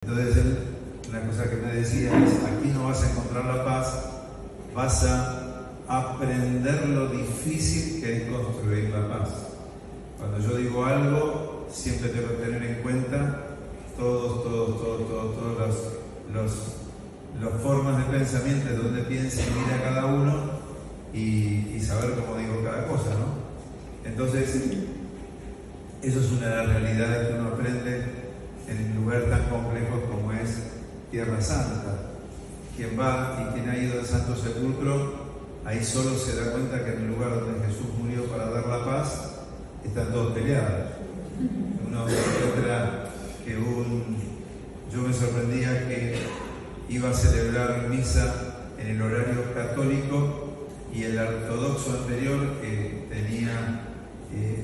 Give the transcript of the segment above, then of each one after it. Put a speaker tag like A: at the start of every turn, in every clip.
A: Entonces una cosa que me decía es: aquí no vas a encontrar la paz, vas a aprender lo difícil que es construir la paz. Cuando yo digo algo, siempre tengo que tener en cuenta todas las formas de pensamiento, de dónde piensa y mira cada uno, y saber cómo digo cada cosa, ¿no? Entonces, eso es una de las realidades que uno aprende en un lugar tan complejo como es Tierra Santa. Quien va y quien ha ido al Santo Sepulcro, ahí solo se da cuenta que en el lugar donde Jesús murió para dar la paz, están todos peleados. Uno encuentra que yo me sorprendía que iba a celebrar misa en el horario católico y el ortodoxo anterior, que tenía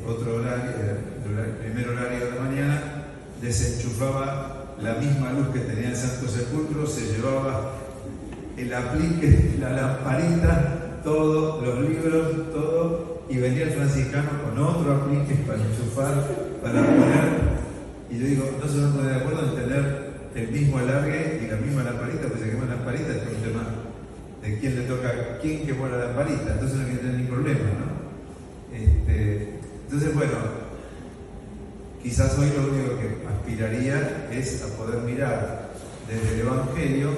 A: otro horario, el primer horario de la mañana, desenchufaba la misma luz que tenía el Santo Sepulcro, se llevaba el aplique, la lamparita, todos los libros, todo, y venía el franciscano con otro aplique para enchufar, para poner. Y yo digo, no se van a poner de acuerdo en tener el mismo alargue y la misma lamparita, pues se quema la lamparita, es un tema de quién le toca, quién quemó la lamparita, entonces no hay que tener ningún problema, ¿no? Entonces, bueno, quizás hoy lo único que aspiraría es a poder mirar desde el Evangelio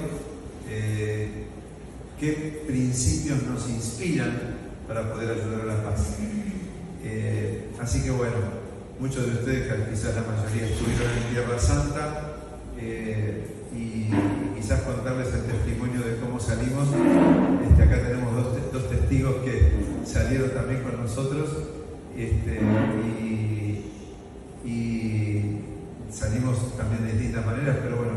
A: qué principios nos inspiran para poder ayudar a la paz. Así que bueno, muchos de ustedes, quizás la mayoría, estuvieron en Tierra Santa, y quizás contarles el testimonio de cómo salimos. Acá tenemos dos testigos que salieron también con nosotros, y salimos también de distintas maneras, pero bueno,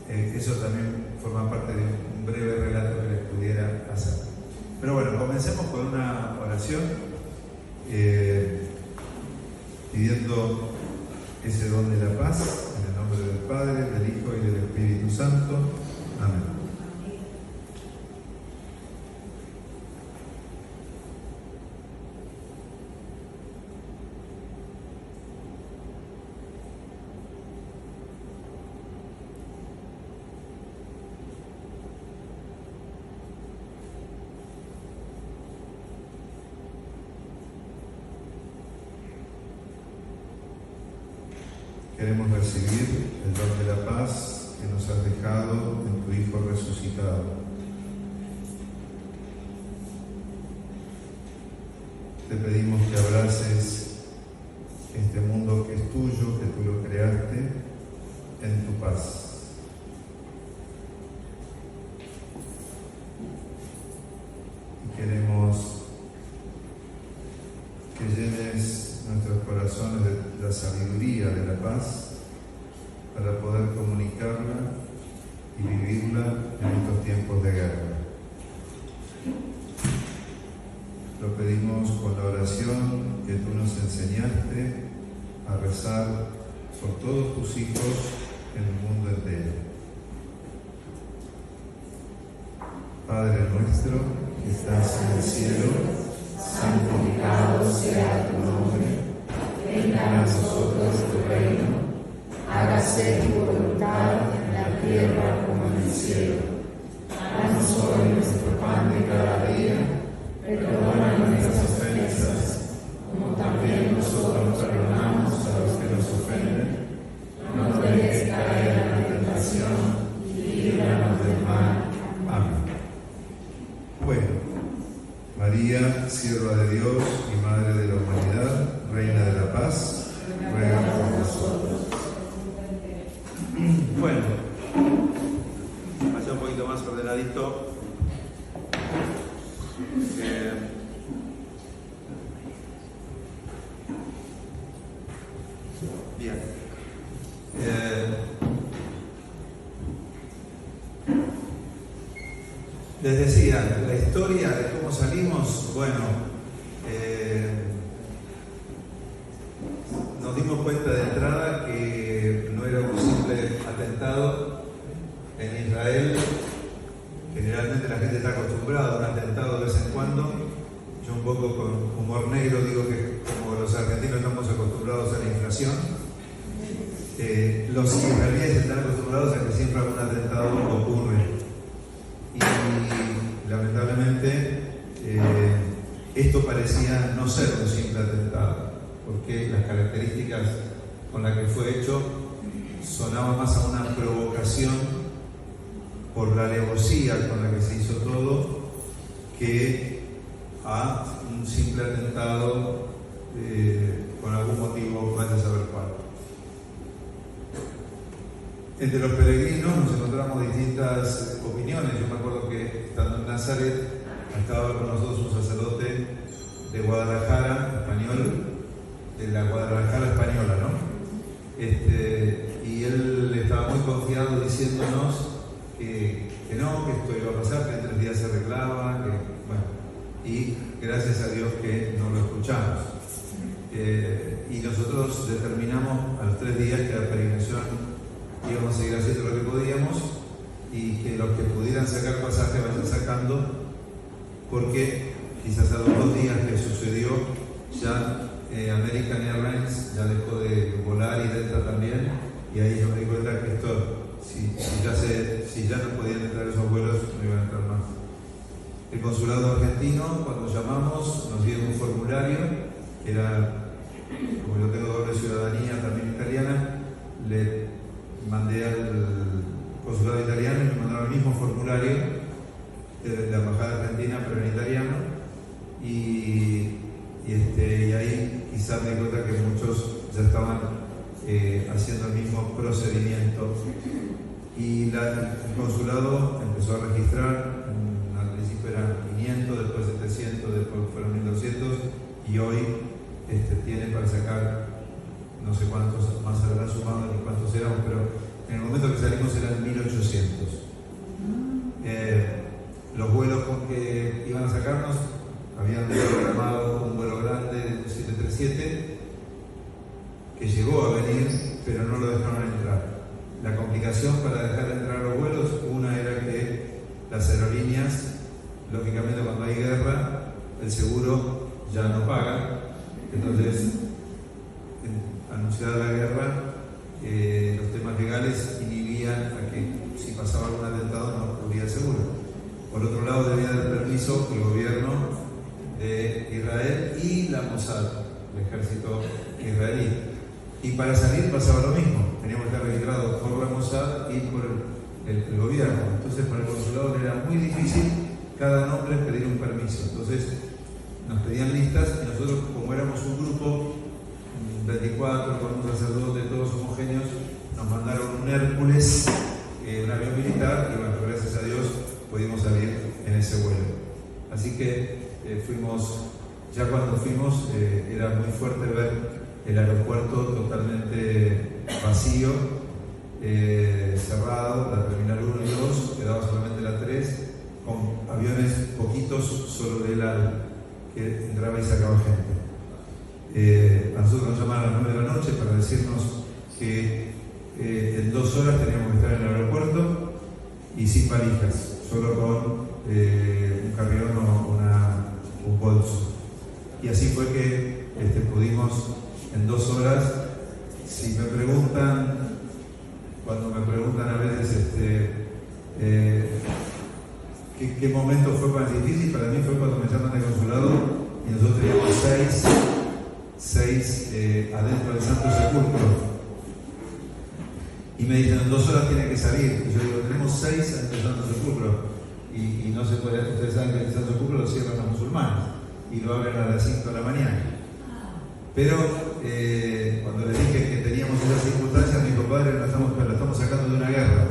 A: eso también forma parte de un breve relato que les pudiera hacer. Pero bueno, comencemos con una oración, pidiendo ese don de la paz, en el nombre del Padre, del Hijo y del Espíritu Santo. Amén. Queremos recibir el don de la paz que nos has dejado en tu Hijo resucitado. Te pedimos que abraces este mundo que es tuyo, que tú lo creaste, en tu paz. Y queremos que llenes nuestros corazones de la sabiduría de la paz para poder comunicarla y vivirla en estos tiempos de guerra. Lo pedimos con la oración que tú nos enseñaste a rezar por todos tus hijos en el mundo entero. Padre nuestro que estás en el cielo, santificado sea tu nombre. Venga a nosotros tu reino, hágase tu voluntad en la tierra como en el cielo. Danos hoy nuestro pan de cada día, perdona nuestras ofensas, como también nosotros perdonamos a los que nos ofenden. No nos dejes caer en la tentación y líbranos del mal. Amén. Bueno, María, sierva de Dios y Madre de la humanidad, Reina de la paz, ruega por nosotros. Bueno, vaya un poquito más ordenadito. Bien. Les decía, la historia de cómo salimos, bueno, nos dimos cuenta de entrada que no era un simple atentado en Israel. Generalmente la gente está acostumbrada a un atentado de vez en cuando. Yo un poco con humor negro digo que como los argentinos estamos acostumbrados a la inflación, los israelíes están acostumbrados a que siempre algún atentado ocurre. Y lamentablemente esto parecía no ser un simple atentado, porque las características con las que fue hecho sonaba más a una provocación por la alevosía con la que se hizo todo que a un simple atentado con algún motivo, vaya a saber cuál. Entre los peregrinos nos encontramos distintas opiniones. Yo me acuerdo que estando en Nazaret estaba con nosotros un sacerdote de Guadalajara, español, de la Guadalajara española, ¿no? Y él estaba muy confiado diciéndonos que no, que esto iba a pasar, que en 3 días se arreglaba, que, bueno, y gracias a Dios que no lo escuchamos. Y nosotros determinamos a los 3 días que la peregrinación íbamos a seguir haciendo lo que podíamos y que los que pudieran sacar pasaje vayan sacando, porque quizás a los 2 días que sucedió ya American Airlines ya dejó de volar y Delta también, y ahí yo me di cuenta que esto, si ya no podían entrar esos vuelos, no iban a entrar más. El consulado argentino, cuando llamamos, nos dieron un formulario, que era, como yo tengo doble ciudadanía también italiana, le mandé al consulado italiano y me mandaron el mismo formulario de la embajada argentina, pero en italiano, y ahí quizás me di cuenta que muchos ya estaban haciendo el mismo procedimiento. Y el consulado empezó a registrar, al principio eran 500, después 700, después fueron 1200, y hoy tiene para sacar, no sé cuántos más habrán sumado ni cuántos éramos, pero en el momento que salimos eran 1800. Los vuelos con que iban a sacarnos, habían programado un vuelo grande de 737 que llegó a venir, pero no lo dejaron entrar. La complicación para dejar entrar los vuelos, una era que las aerolíneas, lógicamente cuando hay guerra, el seguro ya no paga. Entonces, anunciada la guerra, los temas legales inhibían a que si pasaba algún atentado no cubría el seguro. Por otro lado, debía dar permiso el gobierno de Israel y la Mossad, el ejército israelí. Y para salir pasaba lo mismo, teníamos que estar registrados por la Mossad y por el gobierno. Entonces, para el consulado era muy difícil cada nombre pedir un permiso. Entonces, nos pedían listas y nosotros, como éramos un grupo 24 con un sacerdote, todos homogéneos, nos mandaron un Hércules, un avión militar, y bueno, gracias a Dios pudimos salir en ese vuelo. Así que ya cuando fuimos, era muy fuerte ver el aeropuerto totalmente vacío, cerrado, la terminal 1 y 2, quedaba solamente la 3, con aviones poquitos solo de la que entraba y sacaba gente. A nosotros nos llamaron a las 9 de la noche para decirnos que en 2 horas teníamos que estar en el aeropuerto y sin valijas, solo con un carrión o un bolso. Y así fue que pudimos en 2 horas. Si me preguntan, cuando me preguntan a veces ¿qué momento fue más difícil? Para mí fue cuando me llaman de consulado y nosotros teníamos 6 adentro del Santo Sepulcro. Y me dicen, en 2 horas tiene que salir. Y yo digo, tenemos 6 adentro del Santo Sepulcro. Y no se puede, ustedes saben que el Santo Sepulcro lo cierran los musulmanes y lo abren a las 5 de la mañana. Pero cuando le dije que teníamos esas circunstancias, me dijo, padre, lo estamos sacando de una guerra.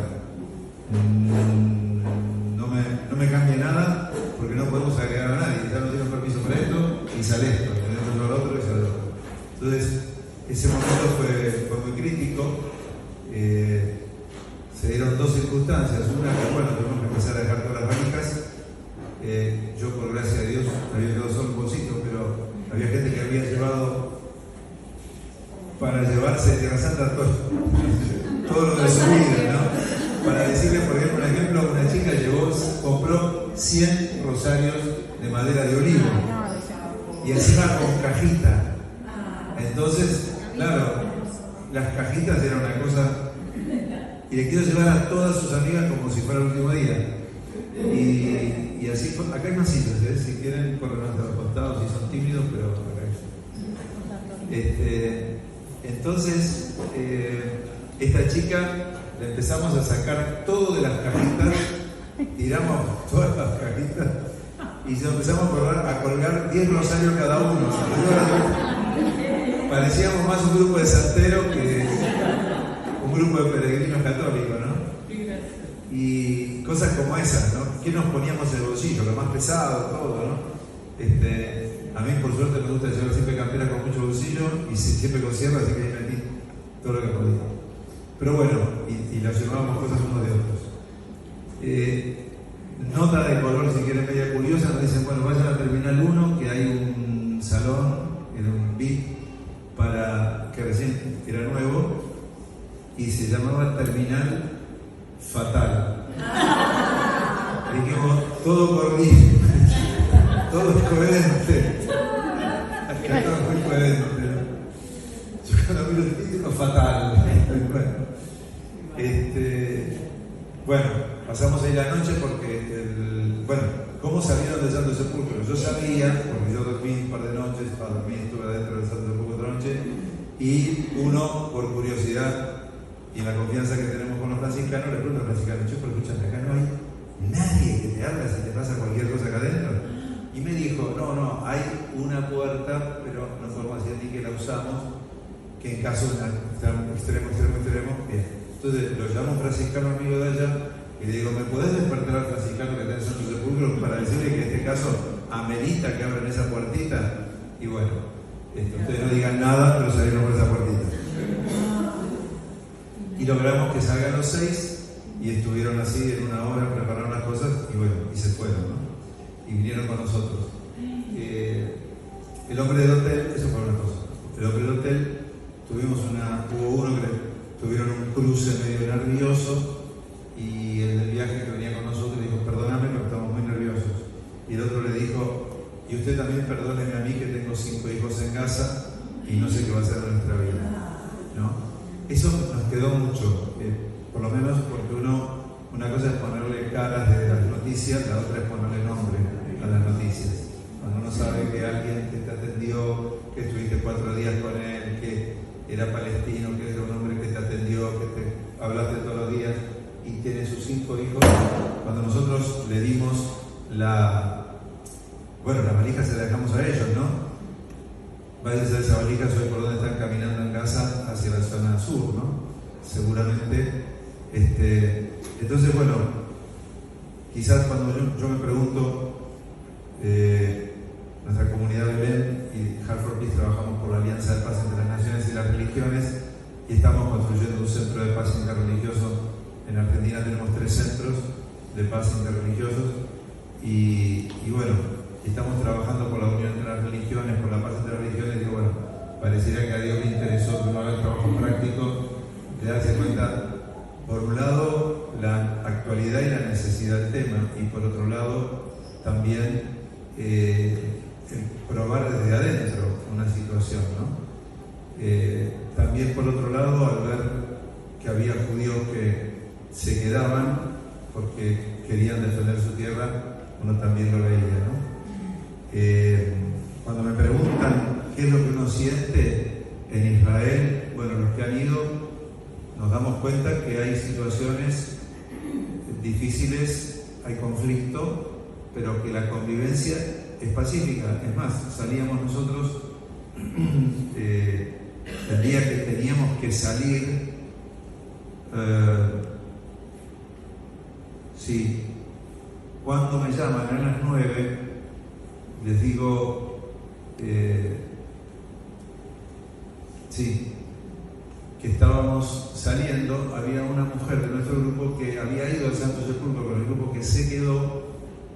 A: No me cambie nada porque no podemos agregar a nadie. Ya no tienen permiso para esto y sale esto, tenemos lo otro y sale lo otro. Entonces, ese momento fue muy crítico. Se dieron 2 circunstancias. Una que, bueno, tuvimos que empezar a dejar todas las valijas. Yo, por gracia de Dios, había quedado solo un bolsito, pero había gente que había llevado para llevarse de Tierra Santa todo lo de su vida, ¿no? Para decirles, por ejemplo, una chica compró 100 rosarios de madera de olivo y encima con cajita. Entonces, claro, las cajitas eran una cosa, y le quiero llevar a todas sus amigas como si fuera el último día. Y así, acá hay más sillas, si quieren corren hasta los costados, si son tímidos, pero acá hay. Entonces, esta chica le empezamos a sacar todo de las cajitas, tiramos todas las cajitas y nos empezamos a colgar 10 rosarios cada uno. Parecíamos más un grupo de santeros que un grupo de peregrinos católicos, ¿no? Y cosas como esas, ¿no? ¿Qué nos poníamos en el bolsillo? Lo más pesado, todo, ¿no? A mí, por suerte, me gusta llevar siempre camperas con mucho bolsillo y siempre con sierra, así que ahí metí todo lo que podía. Pero bueno, y las llevábamos cosas unos de otros. Nota de color, si quieren, media curiosa, nos dicen, bueno, vayan a Terminal 1, que hay un salón, era un VIP, que recién era nuevo, y se llamaba Terminal Fatal. Dijimos, todo corrido, todo es coherente. Acá todo es muy coherente. Yo cuando miro el título, fatal. Bueno, pasamos ahí la noche porque, ¿cómo salieron del Santo Sepulcro? Yo sabía, porque yo dormí un par de noches, estuve adentro del Santo Sepulcro otra noche, y uno, por curiosidad y en la confianza que tenemos con los franciscanos, le pregunto al franciscano, pero escúchame, acá no hay nadie que te habla si te pasa cualquier cosa acá adentro. Y me dijo, no, hay una puerta, pero no podemos decir ni que la usamos, que en caso de extremo, bien. Entonces lo llamo a un franciscano amigo de allá y le digo, ¿me podés despertar al franciscano que está en Santo Sepulcro para decirle que en este caso amerita que abran esa puertita? Y bueno, ustedes no digan nada, pero salieron por esa puertita. Y logramos que salgan los 6 y estuvieron así en una hora, prepararon las cosas y bueno, y se fueron, ¿no? Y vinieron con nosotros. El hombre del hotel, eso fue una cosa. El hombre del hotel, hubo uno que tuvieron un cruce medio nervioso y el del viaje que venía con nosotros le dijo, perdóname, pero estamos muy nerviosos. Y el otro le dijo, y usted también perdóneme a mí que tengo 5 hijos en casa y no sé qué va a ser de nuestra vida, ¿no? Eso nos quedó mucho, por lo menos porque una cosa es ponerle caras de las noticias, la otra es ponerle nombre a las noticias. Cuando uno sabe que alguien que te atendió, que estuviste 4 días con él, que era palestino, que era un hombre que te atendió, que te hablaste todos los días y tiene sus 5 hijos, cuando nosotros le dimos la valija se la dejamos a ellos, ¿no? Váyanse a esa valija, hoy por donde están caminando en casa hacia la zona sur, ¿no? Seguramente. Entonces, bueno, quizás cuando yo me pregunto, nuestra comunidad de Belén y Halford Peace trabajamos por la Alianza de Paz entre las Naciones y las Religiones y estamos construyendo un centro de paz interreligioso. En Argentina tenemos 3 centros de paz interreligiosos y bueno, estamos trabajando por la unión entre las religiones, por la paz entre las religiones, y bueno, pareciera que a Dios le interesó que uno haga el trabajo práctico, de darse cuenta, por un lado, la actualidad y la necesidad del tema, y por otro lado, también probar desde adentro una situación, ¿no? También por otro lado, al ver que había judíos que se quedaban porque querían defender su tierra, uno también lo veía, ¿no? Cuando me preguntan qué es lo que uno siente en Israel, bueno, los que han ido nos damos cuenta que hay situaciones difíciles, hay conflicto, pero que la convivencia es pacífica. Es más, salíamos nosotros el día que teníamos que salir, cuando me llaman a las 9, les digo, que estábamos saliendo, había una mujer de nuestro grupo que había ido al Santo Sepulcro con el grupo que se quedó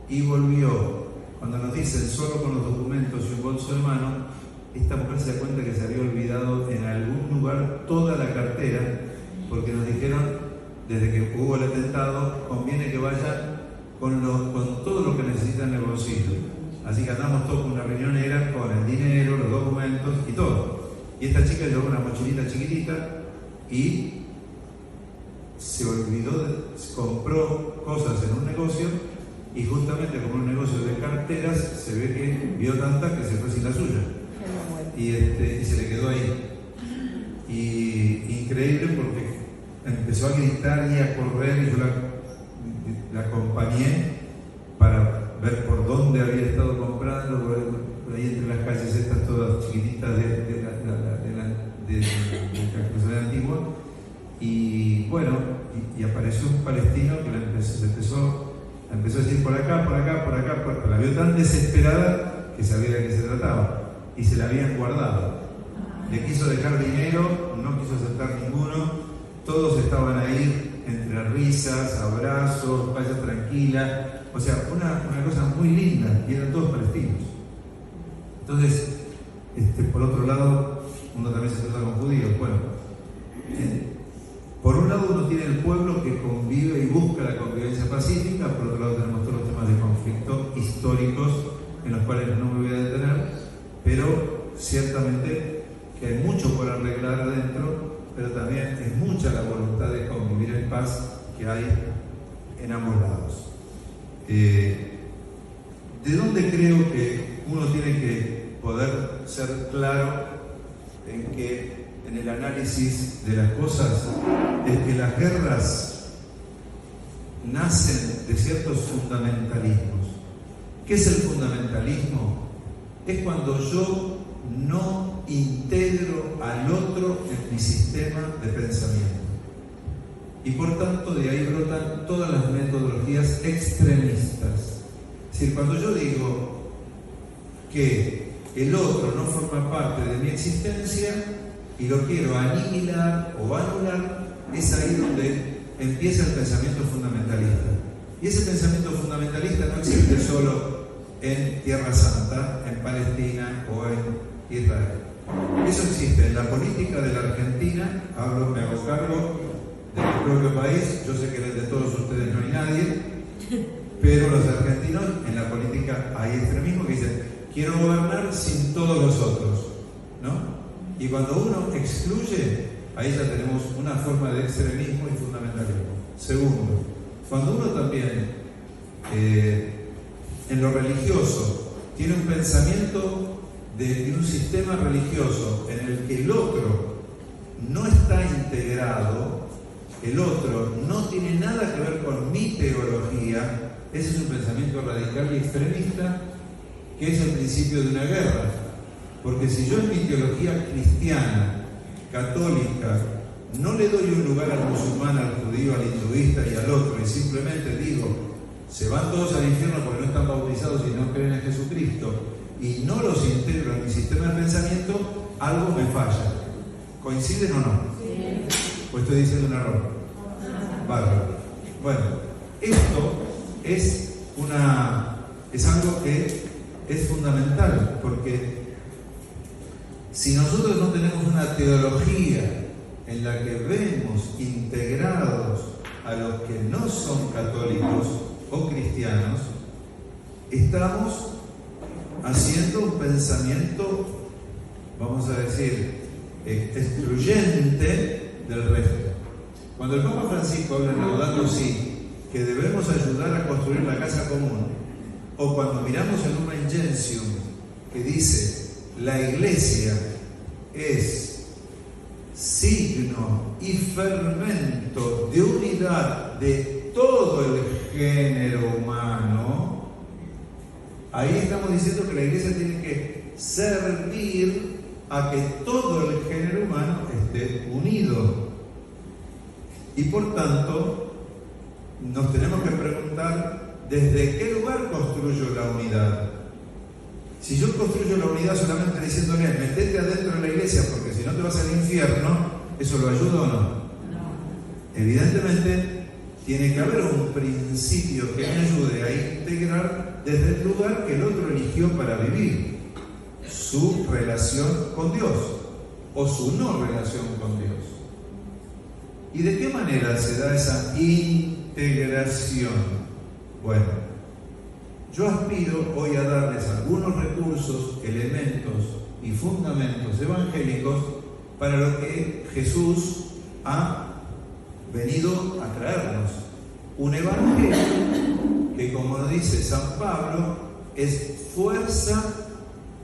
A: y volvió. Cuando nos dicen solo con los documentos y un bolso de mano, esta mujer se da cuenta que se había olvidado en algún lugar toda la cartera, porque nos dijeron, desde que hubo el atentado, conviene que vayan con todo lo que necesitan en el bolsillo. Así que andamos todos con una riñonera, con el dinero, los documentos y todo. Y esta chica llevó una mochilita chiquitita y se olvidó, compró cosas en un negocio y justamente como un negocio de carteras se ve que vio tantas que se fue sin la suya y se le quedó ahí. Y increíble porque empezó a gritar y a correr y yo la acompañé para ver por dónde había estado comprando, por ahí entre las calles estas todas chiquititas de la cosa antigua. Y bueno, y apareció un palestino que empezó a decir por acá, la vio tan desesperada que sabía de qué se trataba y se la habían guardado. Le quiso dejar dinero, no quiso aceptar ninguno, todos estaban ahí entre risas, abrazos, vaya tranquila, o sea, una cosa muy linda, y eran todos palestinos. Entonces, por otro lado, uno también se trata con judíos. Bueno, por un lado uno tiene el pueblo que convive y busca la convivencia pacífica, por otro lado tenemos todos los temas de conflicto históricos en los cuales no me voy a detener, pero ciertamente que hay mucho por arreglar adentro, pero también es mucha la voluntad de convivir en paz que hay en ambos lados. ¿De dónde creo que uno tiene que poder ser claro en el análisis de las cosas? Es que las guerras nacen de ciertos fundamentalismos. ¿Qué es el fundamentalismo? Es cuando yo no integro al otro en mi sistema de pensamiento. Y por tanto de ahí brotan todas las metodologías extremistas. Es decir, cuando yo digo que el otro no forma parte de mi existencia y lo quiero aniquilar o anular, es ahí donde empieza el pensamiento fundamentalista. Y ese pensamiento fundamentalista no existe solo en Tierra Santa, en Palestina o en Israel. Eso existe en la política de la Argentina, me hago cargo de mi propio país, yo sé que de todos ustedes no hay nadie, pero los argentinos en la política hay extremismo que dicen, quiero gobernar sin todos los otros, ¿no? Y cuando uno excluye, ahí ya tenemos una forma de extremismo y fundamentalismo. Segundo, cuando uno también en lo religioso tiene un pensamiento de un sistema religioso en el que el otro no está integrado, el otro no tiene nada que ver con mi teología, ese es un pensamiento radical y extremista que es el principio de una guerra. Porque si yo en mi teología cristiana, católica, no le doy un lugar al musulmán, al judío, al hinduista y al otro, y simplemente digo, se van todos al infierno porque no están bautizados y no creen en Jesucristo, y no los integro en mi sistema de pensamiento, algo me falla. ¿Coinciden o no? Sí. ¿O estoy diciendo un error? Bárbaro. Bueno, esto es algo que es fundamental, porque si nosotros no tenemos una teología en la que vemos integrados a los que no son católicos o cristianos, estamos haciendo un pensamiento, vamos a decir, excluyente del resto. Cuando el Papa Francisco habla en Laudato Si que debemos ayudar a construir la casa común, o cuando miramos el Lumen Gentium que dice la Iglesia es signo y fermento de unidad de todo el género humano, ahí estamos diciendo que la Iglesia tiene que servir a que todo el género humano esté unido. Y por tanto, nos tenemos que preguntar desde qué lugar construyo la unidad. Si yo construyo la unidad solamente diciéndole, metete adentro de la iglesia porque si no te vas al infierno, ¿eso lo ayuda o no? No. Evidentemente, tiene que haber un principio que me ayude a integrar desde el lugar que el otro eligió para vivir su relación con Dios o su no relación con Dios. ¿Y de qué manera se da esa integración? Bueno, yo aspiro hoy a darles algunos recursos, elementos y fundamentos evangélicos para lo que Jesús ha venido a traernos. Un evangelio que, como dice San Pablo, es fuerza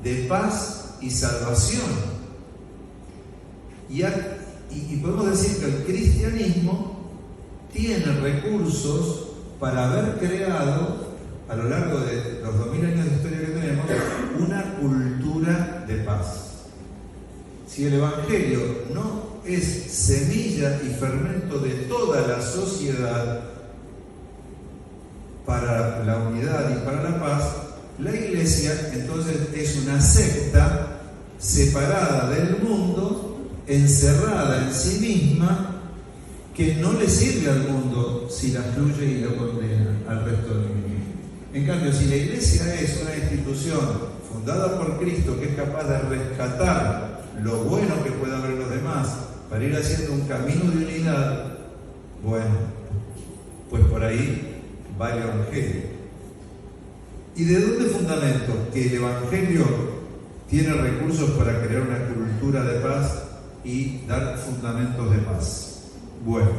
A: de paz y salvación. Y podemos decir que el cristianismo tiene recursos para haber creado, a lo largo de los 2000 años de historia que tenemos, una cultura de paz. Si el evangelio no es semilla y fermento de toda la sociedad para la unidad y para la paz, la iglesia entonces es una secta separada del mundo, encerrada en sí misma, que no le sirve al mundo si la excluye y lo condena al resto del mundo. En cambio, si la iglesia es una institución fundada por Cristo que es capaz de rescatar lo bueno que pueda haber en los demás para ir haciendo un camino de unidad, bueno, pues por ahí va el evangelio. ¿Y de dónde fundamento? Que el evangelio tiene recursos para crear una cultura de paz y dar fundamentos de paz. Bueno,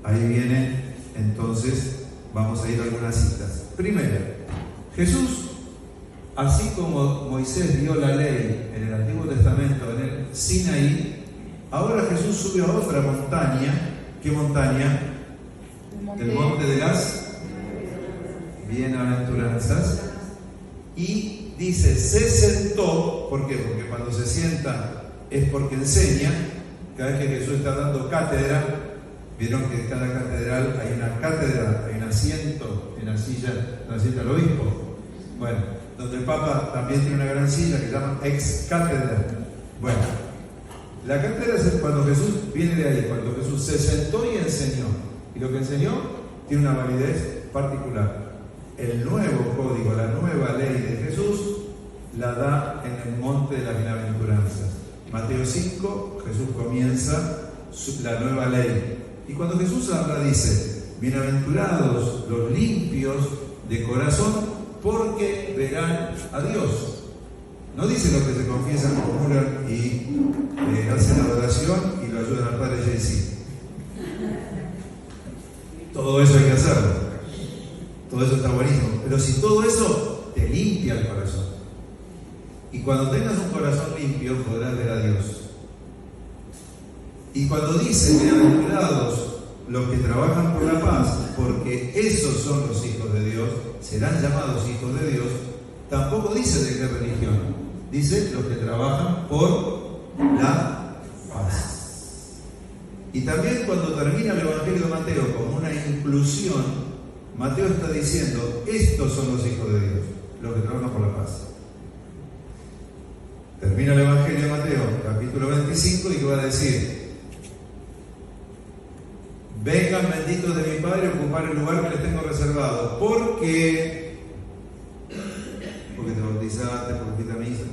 A: ahí viene, entonces, vamos a ir a algunas citas. Primero, Jesús, así como Moisés dio la ley en el Antiguo Testamento, en el Sinaí, ahora Jesús sube a otra montaña. ¿Qué montaña? El monte de las bienaventuranzas. Y dice, se sentó. ¿Por qué? Porque cuando se sienta es porque enseña. Cada vez que Jesús está dando cátedra, vieron que en cada catedral hay una cátedra, hay un asiento en la silla donde sienta el obispo. Bueno, donde el Papa también tiene una gran silla que llaman ex cátedra. Bueno, la cátedra es cuando Jesús viene de ahí, cuando Jesús se sentó y enseñó. Y lo que enseñó tiene una validez particular. El nuevo código, la nueva ley de Jesús, la da en el monte de las bienaventuranzas. Mateo 5, Jesús comienza la nueva ley. Y cuando Jesús habla, dice, bienaventurados los limpios de corazón, porque verán a Dios. No dice los que se confiesan, comulgan y hacen adoración y lo ayudan al Padre Jay-Z. Todo eso hay que hacerlo. Todo eso está buenísimo. Pero si todo eso te limpia el corazón. Y cuando tengas un corazón limpio, podrás ver a Dios. Y cuando dice, bienaventurados los que trabajan por la paz, porque esos son los hijos de Dios, serán llamados hijos de Dios, tampoco dice de qué religión. Dice los que trabajan por la paz. Y también cuando termina el Evangelio de Mateo como una inclusión, Mateo está diciendo, estos son los hijos de Dios, los que trabajan por la paz. Termina el Evangelio de Mateo, capítulo 25, y que va a decir, vengan benditos de mi Padre a ocupar el lugar que les tengo reservado. Porque te bautizaste, porque fuiste a misa.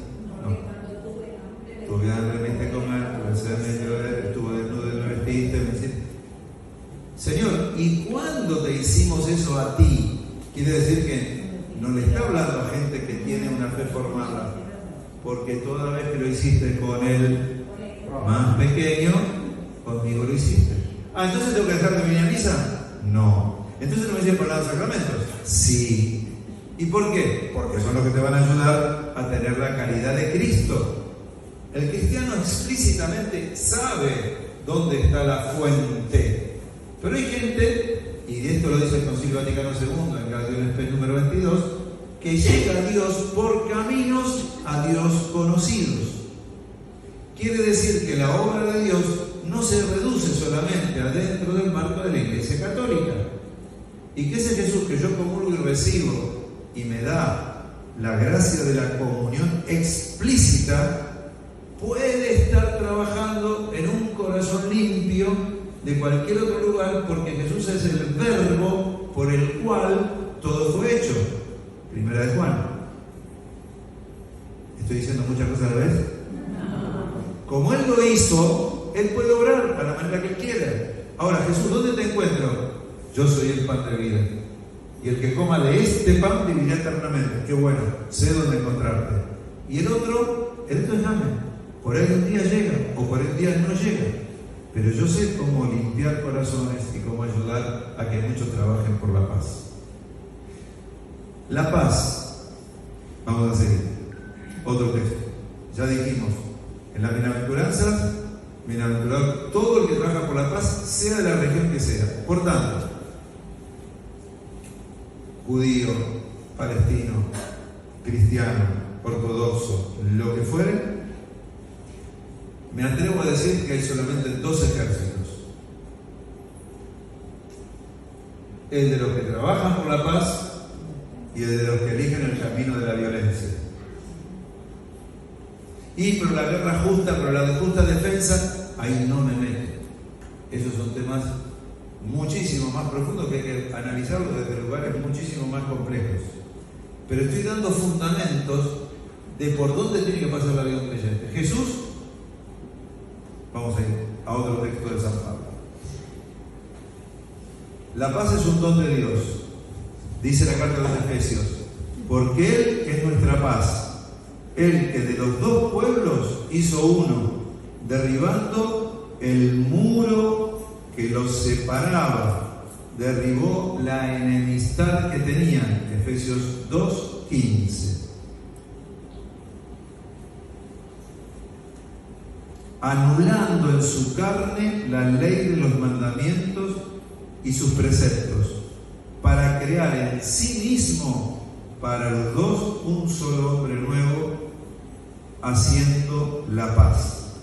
A: No. Tuve hambre, me diste comer, tuve sed, me diste beber, estuve desnudo y me vestiste, me hiciste. Señor, ¿y cuándo te hicimos eso a ti? Quiere decir que no le está hablando a gente que tiene una fe formada, porque toda vez que lo hiciste con el más pequeño, conmigo lo hiciste. Ah, ¿entonces tengo que dejar de venir a misa? No. ¿Entonces no me sirven para los sacramentos? Sí. ¿Y por qué? Porque son los que te van a ayudar a tener la caridad de Cristo. El cristiano explícitamente sabe dónde está la fuente. Pero hay gente, y de esto lo dice el Concilio Vaticano II en Gaudium et Spes número 22, que llega a Dios por caminos a Dios conocidos. Quiere decir que la obra de Dios no se reduce solamente adentro del marco de la Iglesia Católica. Y que ese Jesús que yo comulgo y recibo y me da la gracia de la comunión explícita, puede estar trabajando en un corazón limpio de cualquier otro lugar, porque Jesús es el verbo por el cual todo fue hecho. Primera de Juan. ¿Estoy diciendo muchas cosas a la vez? Como Él lo hizo, Él puede obrar a la manera que Él quiera. Ahora, Jesús, ¿dónde te encuentro? Yo soy el pan de vida. Y el que coma de este pan vivirá eternamente. Qué bueno, sé dónde encontrarte. Y el otro es amén. Por ahí un día llega, o por ahí un día no llega. pero yo sé cómo limpiar corazones y cómo ayudar a que muchos trabajen por la paz. La paz, vamos a seguir, otro texto. Ya dijimos, en la bienaventuranza, bienaventurado todo el que trabaja por la paz, sea de la región que sea. Por tanto, judío, palestino, cristiano, ortodoxo, lo que fuere, me atrevo a decir que hay solamente dos ejércitos. El de los que trabajan por la paz y el de los que eligen el camino de la violencia. Pero la guerra justa, pero la justa defensa, ahí no me meto. Esos son temas muchísimo más profundos que hay que analizarlos desde lugares muchísimo más complejos. Pero estoy dando fundamentos de por dónde tiene que pasar la vida de un creyente. Jesús, vamos a ir a otro texto de San Pablo. La paz es un don de Dios, dice la carta de los Efesios, porque Él es nuestra paz. Él que de los dos pueblos hizo uno, derribando el muro que los separaba, derribó la enemistad que tenían. Efesios 2:15. Anulando en su carne la ley de los mandamientos y sus preceptos, para crear en sí mismo para los dos un solo hombre nuevo, haciendo la paz,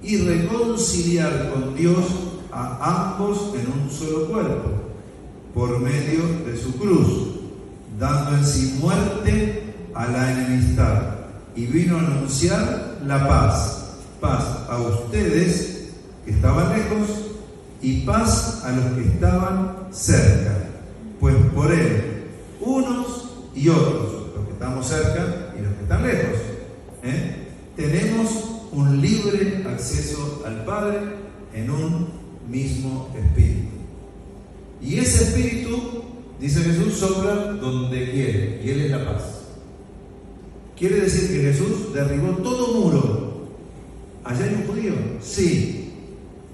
A: y reconciliar con Dios a ambos en un solo cuerpo, por medio de su cruz, dando en sí muerte a la enemistad, y vino a anunciar la paz, paz a ustedes que estaban lejos, y paz a los que estaban cerca, pues por Él, unos y otros, los que estamos cerca y los que están lejos, tenemos un libre acceso al Padre en un mismo espíritu. Y ese espíritu, dice Jesús, sopla donde quiere, y Él es la paz. Quiere decir que Jesús derribó todo muro. ¿Allá hay un judío? Sí,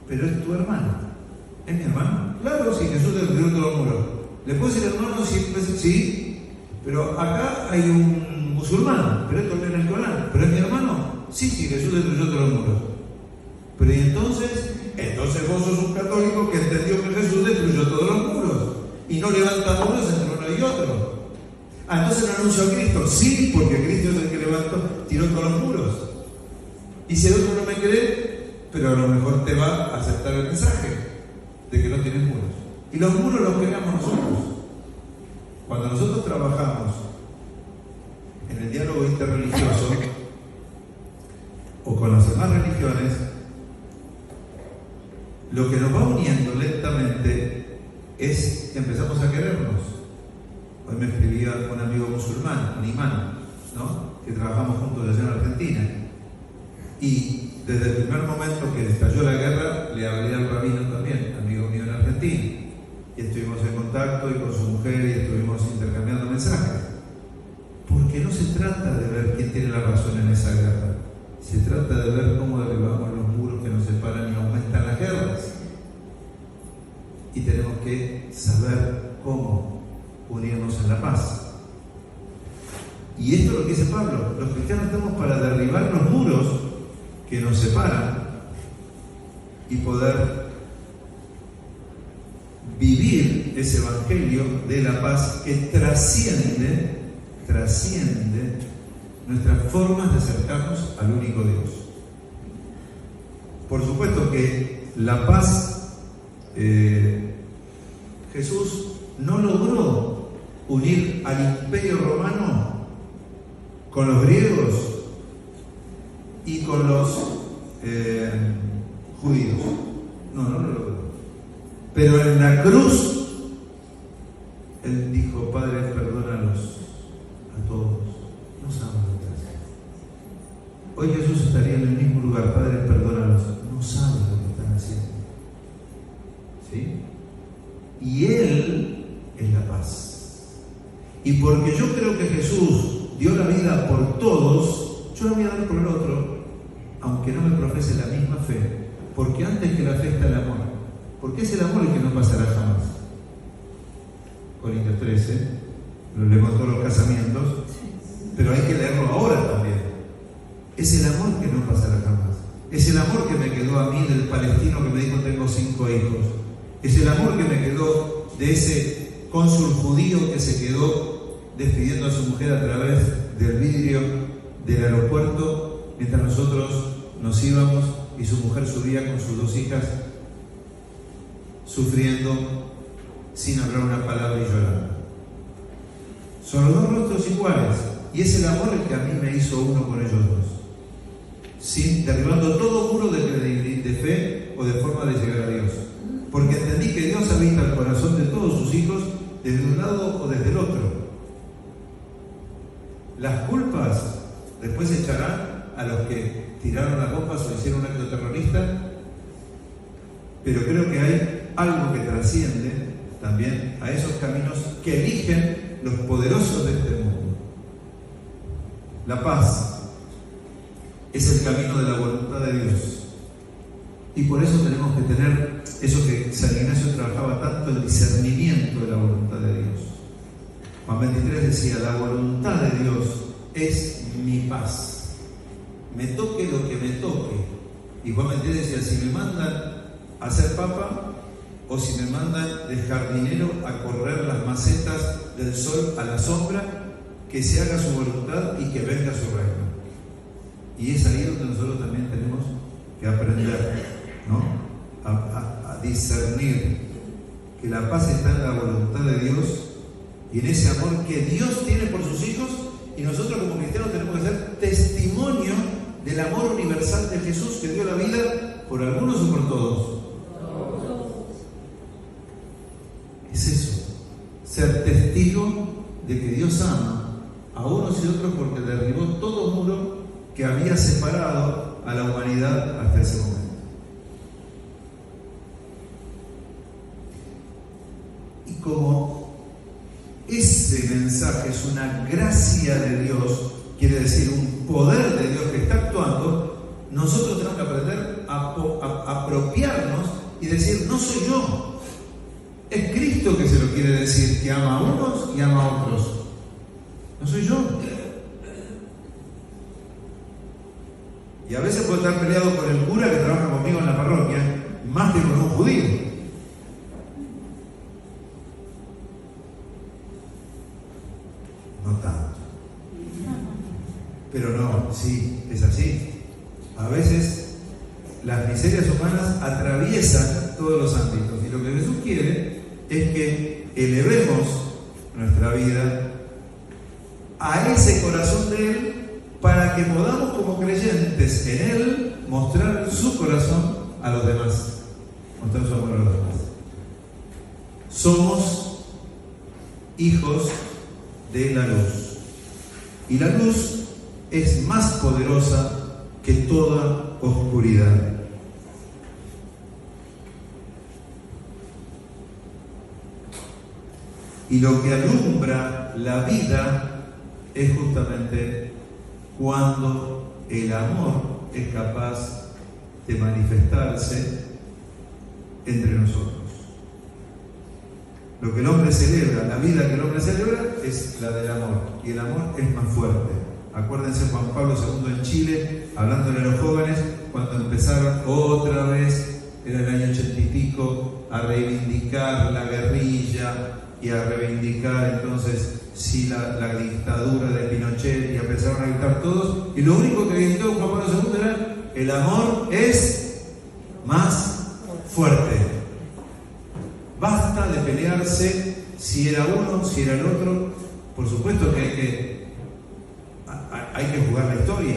A: pero es tu hermano. ¿Es mi hermano? Claro, sí, Jesús derribó todo el muro. ¿Le puedo decir hermano? Sí, pero acá hay un musulmán, pero esto no es el Corán. ¿Pero es mi hermano? Sí, Jesús destruyó todos los muros. Pero ¿y entonces vos sos un católico que entendió que Jesús destruyó todos los muros y no levanta muros entre uno y otro. Entonces no anunció a Cristo. Sí, porque Cristo es el que levantó, tiró todos los muros. Y si el otro no me cree, pero a lo mejor te va a aceptar el mensaje de que no tienes muros. Y los muros los creamos nosotros. Cuando nosotros trabajamos en el diálogo interreligioso o con las demás religiones, lo que nos va uniendo lentamente es que empezamos a querernos. Hoy me escribía un amigo musulmán, un imán, ¿no?, que trabajamos juntos allá en Argentina. Y desde el primer momento que estalló la guerra, le hablé al rabino también, amigo mío en Argentina. Y estuvimos en contacto y con su mujer y estuvimos intercambiando mensajes. Porque no se trata de ver quién tiene la razón en esa guerra. Se trata de ver cómo derribamos los muros que nos separan y aumentan las guerras. Y tenemos que saber cómo unirnos en la paz. Y esto es lo que dice Pablo. Los cristianos estamos para derribar los muros que nos separan y poder vivir ese evangelio de la paz que trasciende nuestras formas de acercarnos al único Dios. Por supuesto que la paz, Jesús no logró unir al Imperio Romano con los griegos y con los judíos. No lo logró. Pero en la cruz, Él dijo: Padre, perdónalos a todos, no saben lo que hacen. Hoy Jesús estaría en el mismo lugar: Padre, perdónalos, no saben lo que están haciendo. ¿Sí? Y Él es la paz. Y porque yo creo que Jesús dio la vida por todos, yo la voy a dar por el otro, aunque no me profese la misma fe, porque antes que la fe está el amor. Porque es el amor el que no pasará jamás. Corintios 13, lo leemos en todos los casamientos, pero hay que leerlo ahora también. Es el amor que no pasará jamás. Es el amor que me quedó a mí del palestino que me dijo tengo 5 hijos. Es el amor que me quedó de ese cónsul judío que se quedó despidiendo a su mujer a través del vidrio del aeropuerto mientras nosotros nos íbamos y su mujer subía con sus 2 hijas sufriendo sin hablar una palabra y llorando. Son los 2 rostros iguales y es el amor el que a mí me hizo uno con ellos 2, sin derribando todo muro de fe o de forma de llegar a Dios, porque entendí que Dios habita el corazón de todos sus hijos desde un lado o desde el otro. Las culpas después se echarán a los que tiraron las bombas o hicieron un acto terrorista, pero creo que hay algo que trasciende también a esos caminos que eligen los poderosos de este mundo. La paz es el camino de la voluntad de Dios. Y por eso tenemos que tener eso que San Ignacio trabajaba tanto, el discernimiento de la voluntad de Dios. Juan 23 decía, la voluntad de Dios es mi paz. Me toque lo que me toque. Y Juan 23 decía, si me mandan a ser papa o si me mandan de jardinero a correr las macetas del sol a la sombra, que se haga su voluntad y que venga su reino. Y es ahí donde nosotros también tenemos que aprender, ¿no? a discernir que la paz está en la voluntad de Dios y en ese amor que Dios tiene por sus hijos, y nosotros como cristianos tenemos que ser testimonio del amor universal de Jesús, que dio la vida por algunos o por todos. Es eso, ser testigo de que Dios ama a unos y otros porque derribó todo muro que había separado a la humanidad hasta ese momento. Y como ese mensaje es una gracia de Dios, quiere decir un poder de Dios que está actuando, nosotros tenemos que aprender a apropiarnos y decir, no soy yo, es Cristo que se lo quiere decir, que ama a unos y ama a otros. No soy yo. Y a veces puedo estar peleado con el cura que trabaja conmigo en la parroquia, más que con un judío. No tanto. Pero no, sí, es así. A veces las miserias humanas atraviesan todos los ámbitos. Y lo que Jesús quiere es que elevemos nuestra vida a ese corazón de Él, para que podamos como creyentes en Él mostrar su corazón a los demás, mostrar su amor a los demás. Somos hijos de la luz, y la luz es más poderosa que toda oscuridad. Y lo que alumbra la vida es justamente cuando el amor es capaz de manifestarse entre nosotros. Lo que el hombre celebra, la vida que el hombre celebra es la del amor, y el amor es más fuerte. Acuérdense Juan Pablo II en Chile, hablándole a los jóvenes, cuando empezaron otra vez, era el año 80 y pico, a reivindicar la guerrilla y a reivindicar entonces sí la dictadura de Pinochet, y empezaron a gritar todos, y lo único que gritó Juan Pablo II era: el amor es más fuerte. Basta de pelearse si era uno, si era el otro. Por supuesto que hay que jugar la historia.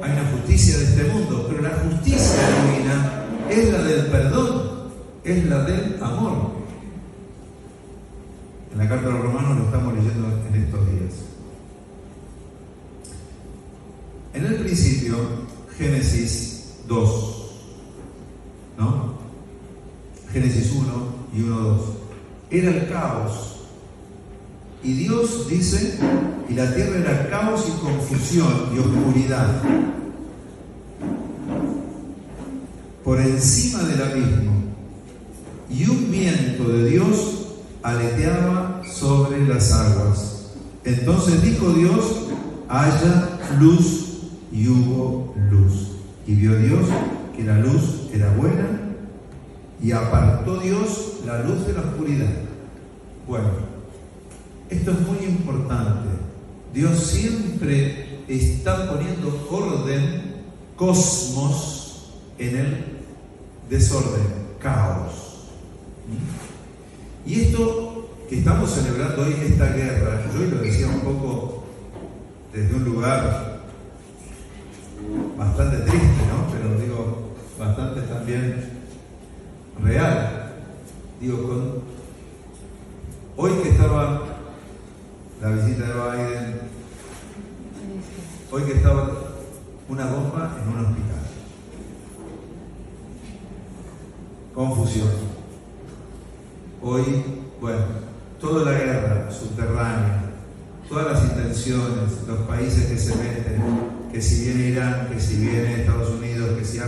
A: Hay una justicia de este mundo, pero la justicia divina es la del perdón, es la del amor. En la carta de los Romanos lo estamos leyendo en estos días. En el principio, Génesis 2, ¿no? Génesis 1 y 1:2. Era el caos. Y Dios dice, y la tierra era caos y confusión y oscuridad. por encima del abismo, y un viento de Dios aleteaba sobre las aguas. Entonces dijo Dios: haya luz, y hubo luz. Y vio Dios que la luz era buena, y apartó Dios la luz de la oscuridad. Bueno, esto es muy importante. Dios siempre está poniendo orden, cosmos, en el desorden, caos. Y esto que estamos celebrando hoy, esta guerra, yo hoy lo decía un poco desde un lugar bastante triste, ¿no? Pero digo, bastante también real. Digo, hoy que estaba la visita de Biden, hoy que estaba una bomba en un hospital, confusión. Hoy, bueno, toda la guerra subterránea, todas las intenciones, los países que se meten, que si viene Irán, que si viene Estados Unidos, que si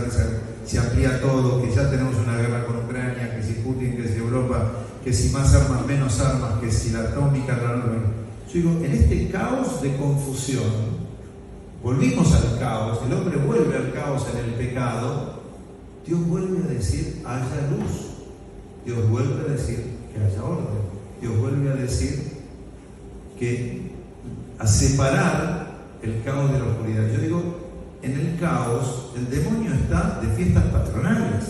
A: se amplía todo, que ya tenemos una guerra con Ucrania, que si Putin, que si Europa, que si más armas, menos armas, que si la atómica, yo digo, en este caos de confusión, volvimos al caos, el hombre vuelve al caos en el pecado, Dios vuelve a decir: haya luz. Dios vuelve a decir que haya orden. Dios vuelve a decir a separar el caos de la oscuridad. Yo digo, en el caos, el demonio está de fiestas patronales.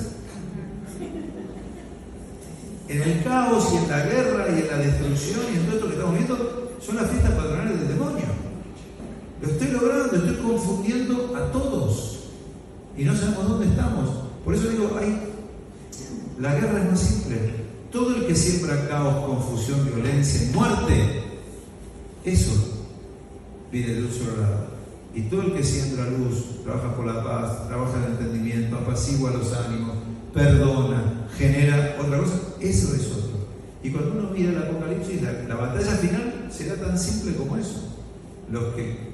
A: En el caos y en la guerra y en la destrucción y en todo esto que estamos viendo, son las fiestas patronales del demonio. Lo estoy logrando, estoy confundiendo a todos y no sabemos dónde estamos. Por eso digo, la guerra es más simple. Todo el que siembra caos, confusión, violencia y muerte, eso viene de un solo lado. Y todo el que siembra luz, trabaja por la paz, trabaja el entendimiento, apacigua los ánimos, perdona, genera otra cosa, eso es otro. Y cuando uno mira el Apocalipsis, la batalla final será tan simple como eso. Los que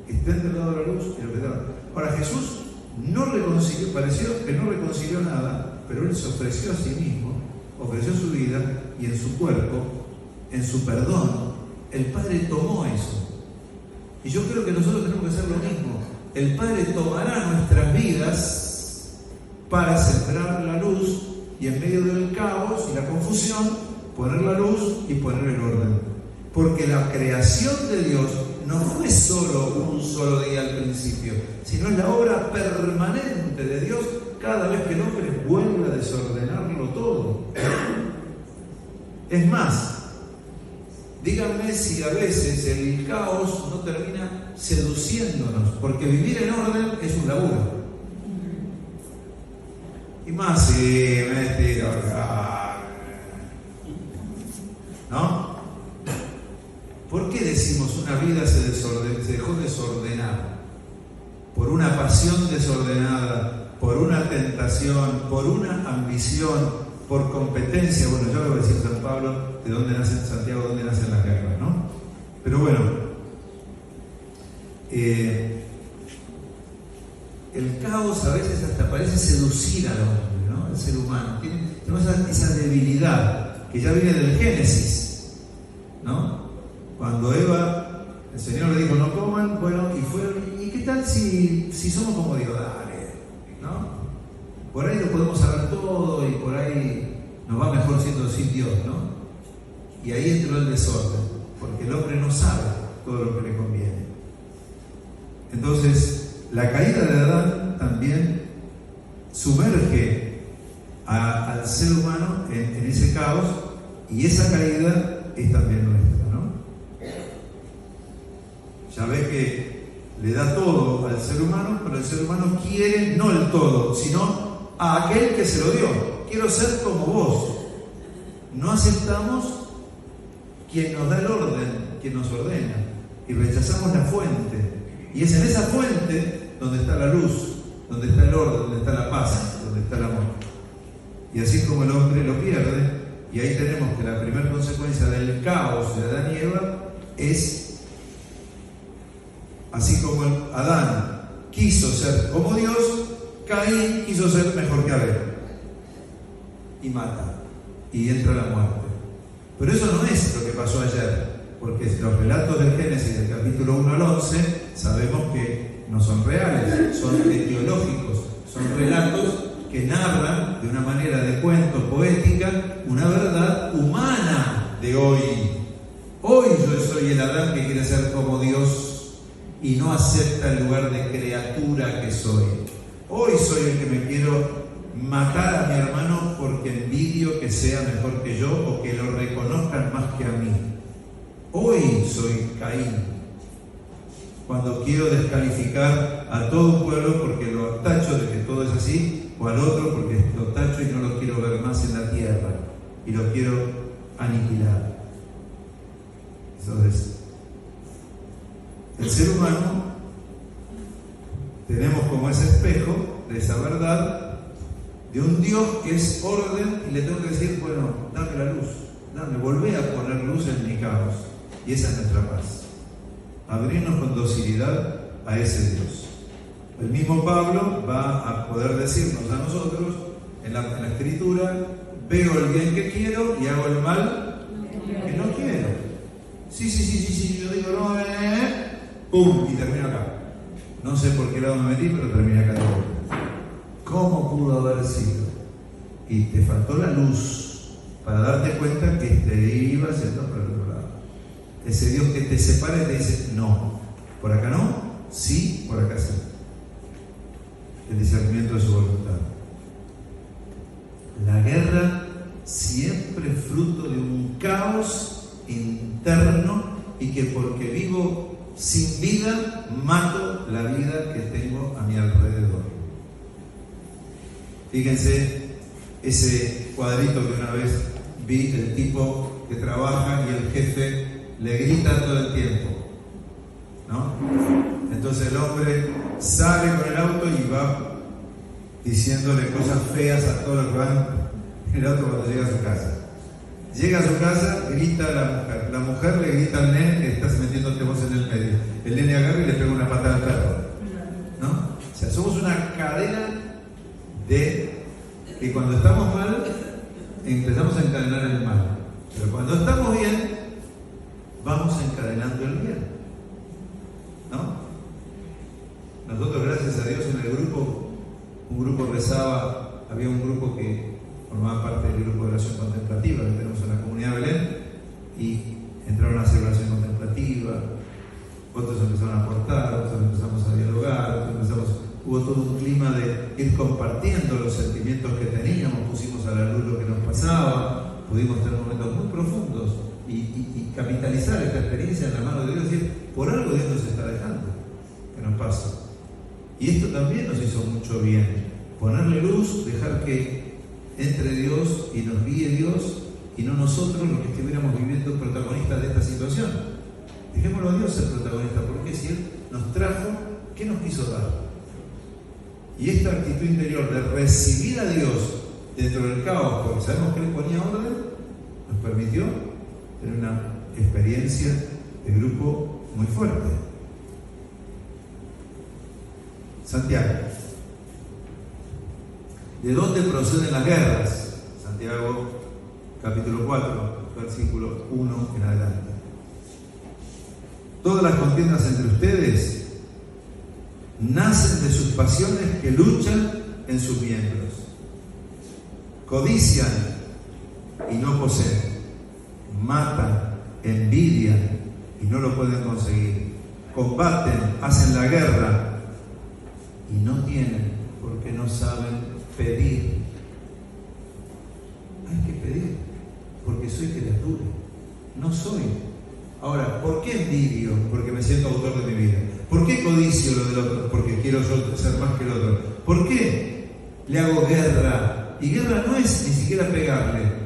A: estén del lado de la luz y los que están. Ahora, Jesús no reconcilió, pareció que no reconcilió nada, pero Él se ofreció a sí mismo, ofreció su vida, y en su cuerpo, en su perdón, el Padre tomó eso. Y yo creo que nosotros tenemos que hacer lo mismo. El Padre tomará nuestras vidas para sembrar la luz, y en medio del caos y la confusión, poner la luz y poner el orden. Porque la creación de Dios no fue solo un solo día al principio, sino es la obra permanente de Dios cada vez que el hombre vuelve a desordenarlo todo. Es más, díganme si a veces el caos no termina seduciéndonos, porque vivir en orden es un laburo. Y más si me tiro acá, ¿no? ¿Por qué decimos una vida se dejó desordenar? Por una pasión desordenada, por una tentación, por una ambición, por competencia. Bueno, ya lo va a decir San Pablo, de dónde nace Santiago, dónde nacen las guerras, ¿no? Pero bueno, el caos a veces hasta parece seducir al hombre, ¿no? El ser humano. Tenemos esa debilidad que ya viene del Génesis, ¿no? Cuando Eva, el Señor le dijo: no coman, bueno, y fueron, ¿y qué tal si somos como Dios? Dale, ¿no? Por ahí lo podemos saber todo y por ahí nos va mejor siendo sin Dios, ¿no? Y ahí entró el desorden, porque el hombre no sabe todo lo que le conviene. Entonces, la caída de Adán también sumerge al ser humano en ese caos, y esa caída es también nuestra, ¿no? Ya ves que le da todo al ser humano, pero el ser humano quiere no el todo, sino a aquel que se lo dio. Quiero ser como vos. No aceptamos quien nos da el orden, quien nos ordena, y rechazamos la fuente. Y es en esa fuente donde está la luz, donde está el orden, donde está la paz, donde está el amor. Y así es como el hombre lo pierde, y ahí tenemos que la primera consecuencia del caos de Adán y Eva es, así como Adán quiso ser como Dios, Caín quiso ser mejor que Abel. y entra la muerte. Pero eso no es lo que pasó ayer, porque los relatos del Génesis del capítulo 1 al 11 sabemos que no son reales, son etiológicos, son relatos que narran de una manera de cuento poética una verdad humana de hoy. Hoy yo soy el Adán que quiere ser como Dios y no acepta el lugar de criatura que soy. Hoy soy el que me quiero matar a mi hermano porque envidio que sea mejor que yo o que lo reconozcan más que a mí. Hoy soy Caín. Cuando quiero descalificar a todo un pueblo porque lo tacho de que todo es así, o al otro porque lo tacho y no lo quiero ver más en la tierra y lo quiero aniquilar. Entonces, el ser humano tenemos como ese espejo de esa verdad de un Dios que es orden y le tengo que decir, bueno, dame la luz, volvé a poner luz en mi caos, y esa es nuestra paz. Abrirnos con docilidad a ese Dios. El mismo Pablo va a poder decirnos a nosotros en la Escritura: veo el bien que quiero y hago el mal que no quiero. Sí, yo digo no, pum, y termino acá. No sé por qué lado me metí, pero terminé acá. ¿Cómo pudo haber sido? Y te faltó la luz para darte cuenta que te ibas yendo por el otro lado. Ese Dios que te separa y te dice, no, por acá no, sí, por acá sí. El discernimiento de su voluntad. La guerra siempre es fruto de un caos interno y que porque vivo sin vida, mato la vida que tengo a mi alrededor. Fíjense ese cuadrito que una vez vi, el tipo que trabaja y el jefe le grita todo el tiempo, ¿no? Entonces el hombre sale con el auto y va diciéndole cosas feas a todos los que van en el auto cuando llega a su casa. Llega a su casa, grita a la mujer le grita al nene que estás metiéndote vos en el medio. El nene agarra y le pega una patada al perro, ¿no? O sea, somos una cadena de que cuando estamos mal empezamos a encadenar el mal, pero cuando estamos bien vamos encadenando el bien, ¿no? Nosotros, gracias a Dios, en el grupo, un grupo rezaba, había un grupo que formaba parte del grupo de oración contemplativa que tenemos en la comunidad de Belén, y entraron a hacer oración contemplativa, otros empezaron a aportar, otros empezamos a dialogar, hubo todo un clima de ir compartiendo los sentimientos que teníamos, pusimos a la luz lo que nos pasaba, pudimos tener momentos muy profundos y capitalizar esta experiencia en la mano de Dios y decir, por algo Dios nos está dejando que nos pase. Y esto también nos hizo mucho bien, ponerle luz, dejar que entre Dios y nos guíe Dios y no nosotros los que estuviéramos viviendo protagonistas de esta situación. Dejémoslo a Dios ser protagonista, porque si Él nos trajo, ¿qué nos quiso dar? Y esta actitud interior de recibir a Dios dentro del caos, porque sabemos que Él ponía orden, nos permitió tener una experiencia de grupo muy fuerte. Santiago. ¿De dónde proceden las guerras? Santiago, capítulo 4, versículo 1 en adelante. Todas las contiendas entre ustedes nacen de sus pasiones que luchan en sus miembros. Codician y no poseen. Matan, envidian y no lo pueden conseguir. Combaten, hacen la guerra y no tienen porque no saben pedir. Hay que pedir, porque soy criatura, no soy. Ahora, ¿por qué envidio? Porque me siento autor de mi vida. ¿Por qué codicio lo del otro? Porque quiero yo ser más que el otro. ¿Por qué le hago guerra? Y guerra no es ni siquiera pegarle,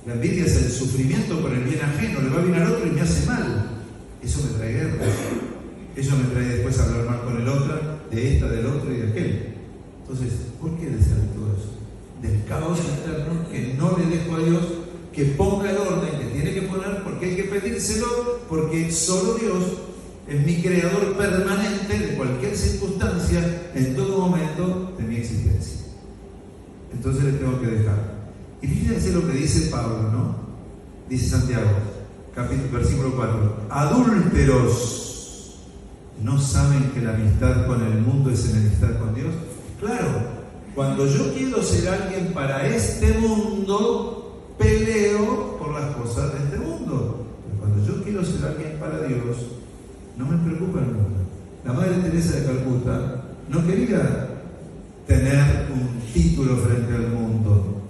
A: la envidia es el sufrimiento por el bien ajeno, le va bien al otro y me hace mal. Eso me trae guerra. Eso me trae después a hablar mal con el otro, de esta, del otro y de aquel. Entonces, ¿por qué deseo todo eso? Del caos interno que no le dejo a Dios que ponga el orden que tiene que poner, porque hay que pedírselo, porque solo Dios es mi creador permanente de cualquier circunstancia en todo momento de mi existencia. Entonces le tengo que dejar. Y fíjense lo que dice Pablo, ¿no? Dice Santiago, versículo 4. Adúlteros, ¿no saben que la amistad con el mundo es enemistad con Dios? Claro, cuando yo quiero ser alguien para este mundo, peleo por las cosas de este mundo. Pero cuando yo quiero ser alguien para Dios, no me preocupa el mundo. La Madre Teresa de Calcuta no quería tener un título frente al mundo,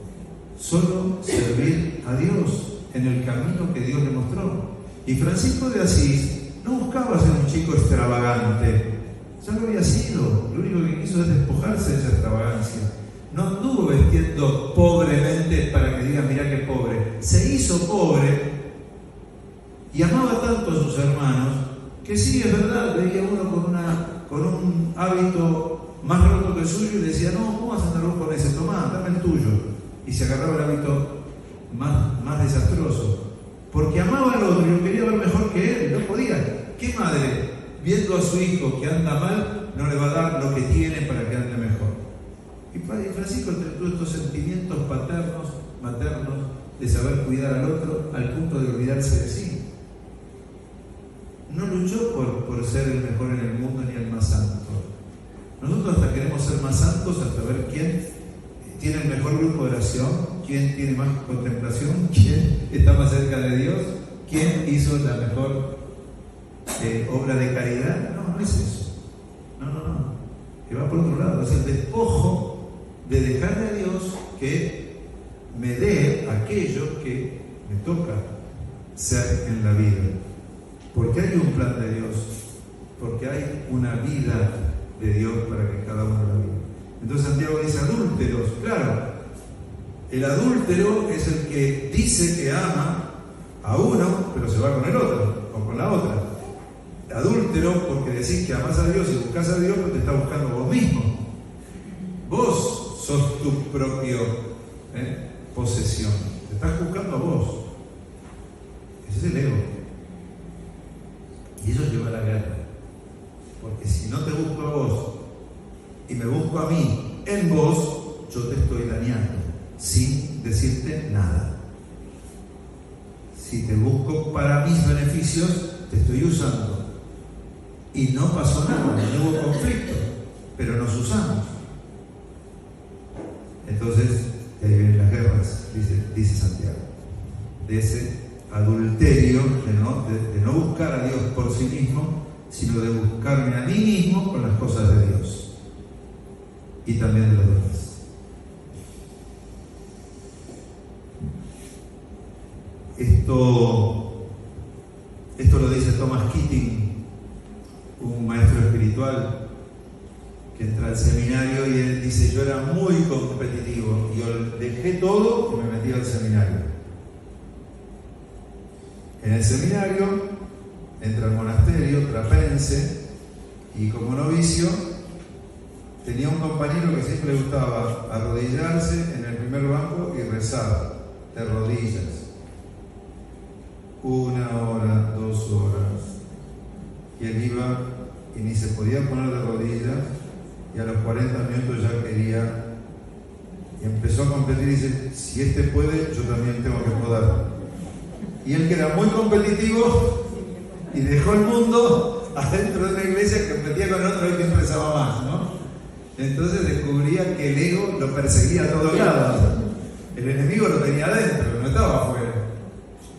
A: solo servir a Dios en el camino que Dios le mostró. Y Francisco de Asís no buscaba ser un chico extravagante, ya lo había sido, lo único que quiso es despojarse de esa extravagancia. No anduvo vestiendo pobremente para que digan, mirá qué pobre. Se hizo pobre y amaba tanto a sus hermanos que sí, es verdad, veía uno con un hábito más roto que el suyo y le decía, no, ¿cómo vas a andar vos con ese? Tomá, dame el tuyo. Y se agarraba el hábito más desastroso. Porque amaba al otro y lo quería ver mejor que él, no podía. ¿Qué madre, viendo a su hijo que anda mal, no le va a dar lo que tiene para que ande mejor? Y Francisco tuvo estos sentimientos paternos, maternos, de saber cuidar al otro al punto de olvidarse de sí. No luchó por ser el mejor en el mundo ni el más santo. Nosotros hasta queremos ser más santos hasta ver quién tiene el mejor grupo de oración, quién tiene más contemplación, quién está más cerca de Dios, quién hizo la mejor obra de caridad. No es eso. No. Que va por otro lado. Es el despojo de dejarle a Dios que me dé aquello que me toca ser en la vida. Porque hay un plan de Dios, porque hay una vida de Dios para que cada uno la viva. Entonces Santiago dice adúlteros. Claro, el adúltero es el que dice que ama a uno, pero se va con el otro o con la otra. Adúltero porque decís que amás a Dios y buscás a Dios, pero te estás buscando vos mismo. Vos sos tu propio posesión. Te estás buscando a vos. Ese es el ego. Y eso lleva a la guerra. Porque si no te busco a vos y me busco a mí en vos, yo te estoy dañando sin decirte nada. Si te busco para mis beneficios, te estoy usando. Y no pasó nada, no hubo conflicto, pero nos usamos. Entonces, de ahí vienen las guerras, dice Santiago. De ese adulterio de no buscar a Dios por sí mismo, sino de buscarme a mí mismo con las cosas de Dios y también de los demás. Esto lo dice Thomas Keating, un maestro espiritual que entra al seminario y él dice, yo era muy competitivo y yo dejé todo y me metí al seminario. En el seminario entra al monasterio trapense y como novicio tenía un compañero que siempre le gustaba arrodillarse en el primer banco y rezar de rodillas. 1 hora, 2 horas. Y él iba y ni se podía poner de rodillas y a los 40 minutos ya quería y empezó a competir y dice, si este puede, yo también tengo que poder. Y él que era muy competitivo y dejó el mundo adentro de una iglesia que competía con otro y que empezaba más, ¿no? Entonces descubría que el ego lo perseguía a todos lados. El enemigo lo tenía adentro, no estaba afuera,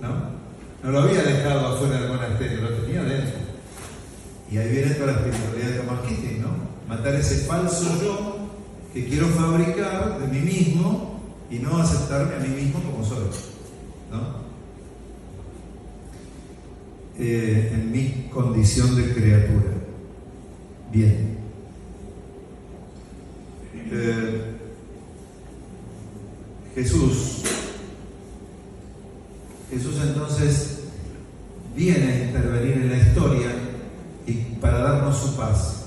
A: ¿no? No lo había dejado afuera del monasterio, lo tenía adentro. Y ahí viene toda la espiritualidad de Thomas Keating, ¿no? Matar ese falso yo que quiero fabricar de mí mismo y no aceptarme a mí mismo como soy, ¿no? En mi condición de criatura. Bien. Jesús entonces viene a intervenir en la historia y para darnos su paz.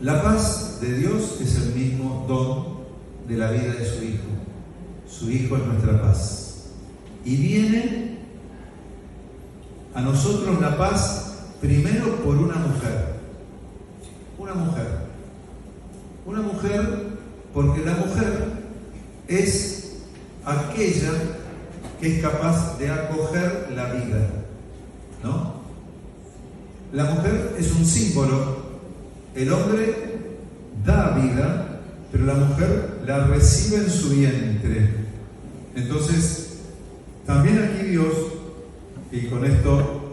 A: La paz de Dios es el mismo don de la vida de su Hijo. Su Hijo es nuestra paz. Y viene a nosotros la paz primero por una mujer. Una mujer porque la mujer es aquella que es capaz de acoger la vida, ¿no? La mujer es un símbolo. El hombre da vida, pero la mujer la recibe en su vientre. Entonces, también aquí Dios, y con esto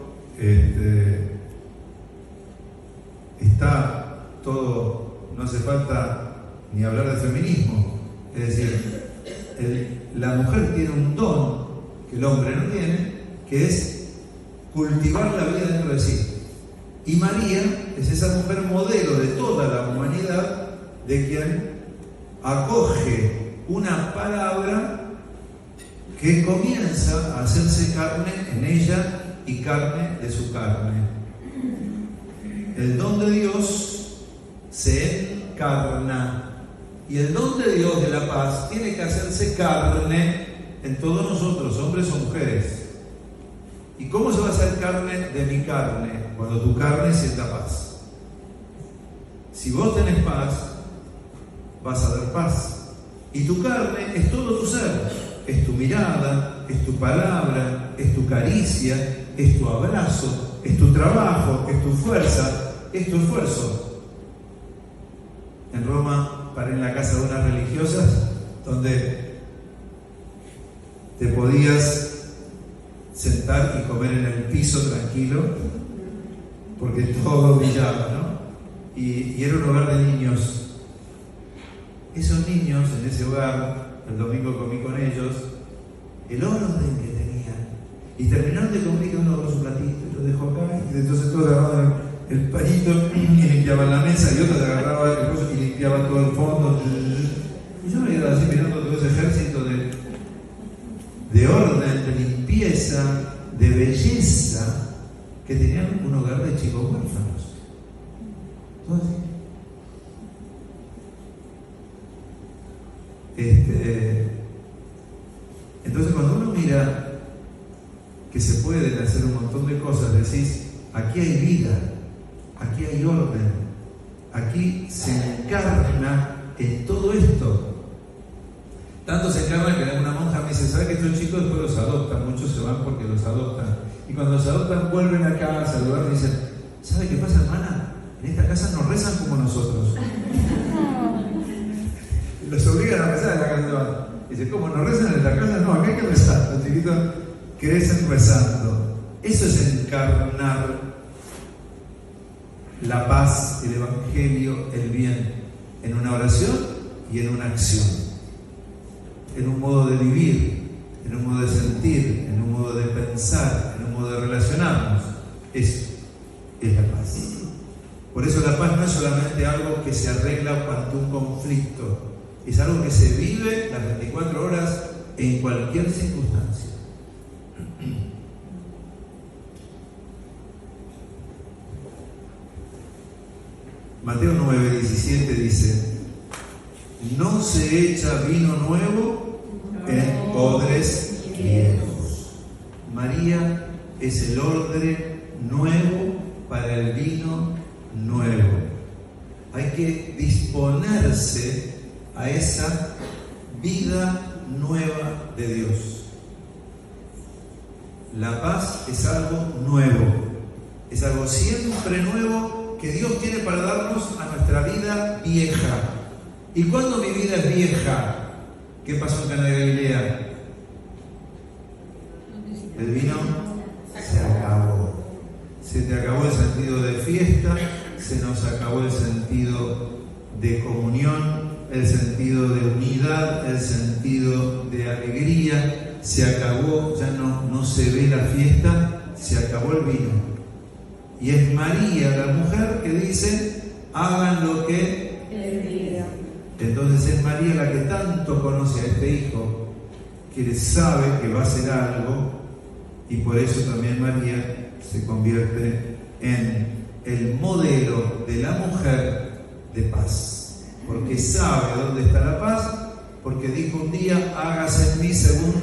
A: está todo, no hace falta ni hablar de feminismo. Es decir, la mujer tiene un don que el hombre no tiene, que es cultivar la vida dentro de sí. Y María es esa mujer modelo de toda la humanidad, de quien acoge una palabra que comienza a hacerse carne en ella y carne de su carne. El don de Dios se encarna, y el don de Dios de la paz tiene que hacerse carne en todos nosotros, hombres o mujeres. ¿Y cómo se va a hacer carne de mi carne? Cuando tu carne sienta paz. Si vos tenés paz, vas a dar paz. Y tu carne es todo tu ser. Es tu mirada, es tu palabra, es tu caricia, es tu abrazo, es tu trabajo, es tu fuerza, es tu esfuerzo. En Roma paré en la casa de unas religiosas donde te podías sentar y comer en el piso tranquilo, porque todo brillaba, ¿no? Y era un hogar de niños. Esos niños en ese hogar, el domingo comí con ellos, el orden que tenían. Y terminaron de comer y cada uno agarró su platito y lo dejó acá, y entonces todos agarraban el pañito y limpiaban la mesa, y otros agarraban el coso y limpiaban todo el fondo. Y yo me quedaba así mirando todo ese ejército de orden, de limpieza, de belleza, que tenían un hogar de chicos huérfanos. Todo así. Entonces, cuando uno mira que se pueden hacer un montón de cosas, decís, aquí hay vida, aquí hay orden, aquí se encarna en todo esto. Tanto se encarna que una monja me dice, ¿sabe que estos chicos después los adoptan? Muchos se van porque los adoptan. Y cuando los adoptan vuelven a casa, al lugar, y dicen, ¿sabe qué pasa, hermana? En esta casa no rezan como nosotros. Y los obligan a rezar en la casa de van. Dice, ¿cómo no rezan en esta casa? No, acá hay que rezar. Los chiquitos crecen rezando. Eso es encarnar la paz, el evangelio, el bien, en una oración y en una acción. En un modo de vivir, en un modo de sentir, en un modo de pensar, en un modo de relacionarnos. Eso es la paz. Por eso la paz no es solamente algo que se arregla ante un conflicto, es algo que se vive las 24 horas en cualquier circunstancia. Mateo 9:17 dice, no se echa vino nuevo en odres viejos. María es el odre nuevo para el vino nuevo. Hay que disponerse a esa vida nueva de Dios. La paz es algo nuevo, es algo siempre nuevo que Dios tiene para darnos a nuestra vida vieja. ¿Y cuando mi vida es vieja? ¿Qué pasó en Cana de Galilea? El vino se acabó. Se te acabó el sentido de fiesta, se nos acabó el sentido de comunión, el sentido de unidad, el sentido de alegría. Se acabó, ya no se ve la fiesta, se acabó el vino. Y es María, la mujer, que dice, hagan lo que les diga. Entonces es María la que tanto conoce a este hijo, que sabe que va a hacer algo, y por eso también María se convierte en el modelo de la mujer de paz. Porque sabe dónde está la paz, porque dijo un día, hágase en mí según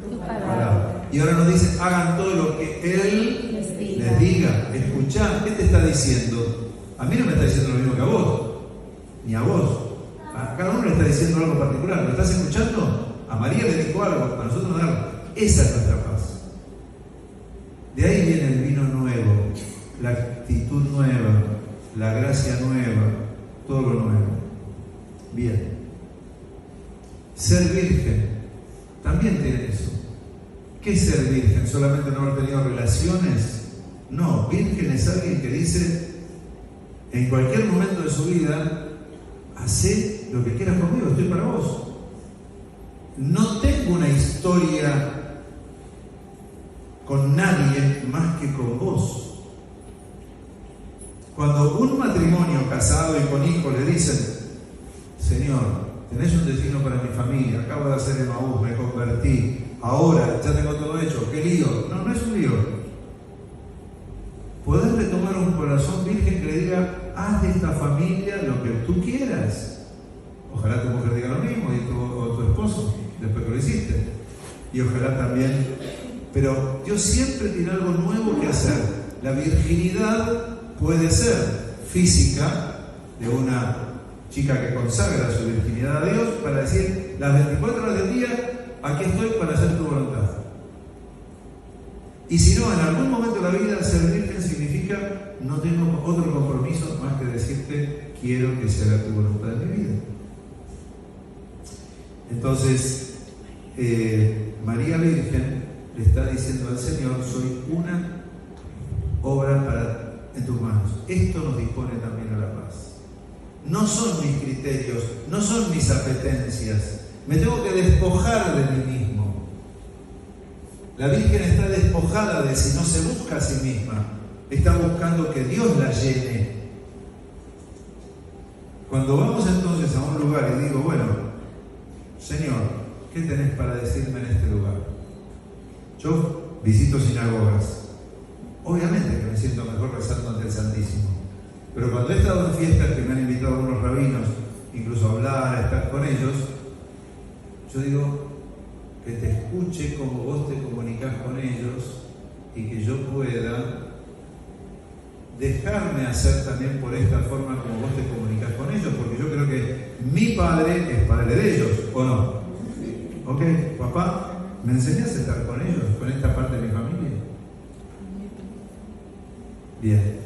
A: tu palabra. Y ahora nos dice, hagan todo lo que Él les diga. Escuchá, ¿qué te está diciendo? A mí no me está diciendo lo mismo que a vos, ni a vos. A cada uno le está diciendo algo particular. ¿Lo estás escuchando? A María le dijo algo, a nosotros nos da algo. Esa es nuestra paz. De ahí viene el vino nuevo, la actitud nueva, la gracia nueva, todo lo nuevo. Bien. Ser virgen también tiene eso. ¿Qué es ser virgen? ¿Solamente no haber tenido relaciones? No, virgen es alguien que dice, en cualquier momento de su vida, hacé lo que quieras conmigo, estoy para vos. No tengo una historia con nadie más que con vos. Cuando un matrimonio casado y con hijos le dicen, Señor, tenés un destino para mi familia, acabo de hacer Emaús, me convertí, ahora ya tengo todo hecho, ¿qué lío? No, no es un lío. Poder retomar un corazón virgen que le diga, haz de esta familia lo que tú quieras. Ojalá tu mujer diga lo mismo o tu esposo, después que lo hiciste. Y ojalá también, pero Dios siempre tiene algo nuevo que hacer. La virginidad puede ser física, de una chica que consagra su virginidad a Dios para decir, las 24 horas del día, aquí estoy para hacer tu voluntad. Y si no, en algún momento de la vida ser virgen significa no tengo otro compromiso más que decirte quiero que se haga tu voluntad en mi vida. Entonces, María Virgen le está diciendo al Señor, soy una obra en tus manos. Esto nos dispone también a la paz. No son mis criterios, no son mis apetencias. Me tengo que despojar de mí mismo. La Virgen está despojada de si no se busca a sí misma, está buscando que Dios la llene. Cuando vamos entonces a un lugar y digo, bueno, Señor, ¿qué tenés para decirme en este lugar? Yo visito sinagogas. Obviamente que me siento mejor rezando ante el Santísimo. Pero cuando he estado en fiestas que me han invitado algunos rabinos, incluso a hablar, a estar con ellos, yo digo, que te escuche como vos te comunicás con ellos y que yo pueda dejarme hacer también por esta forma como vos te comunicás con ellos, porque yo creo que mi padre es padre de ellos, ¿o no? Ok, papá, ¿me enseñás a estar con ellos, con esta parte de mi familia? Bien.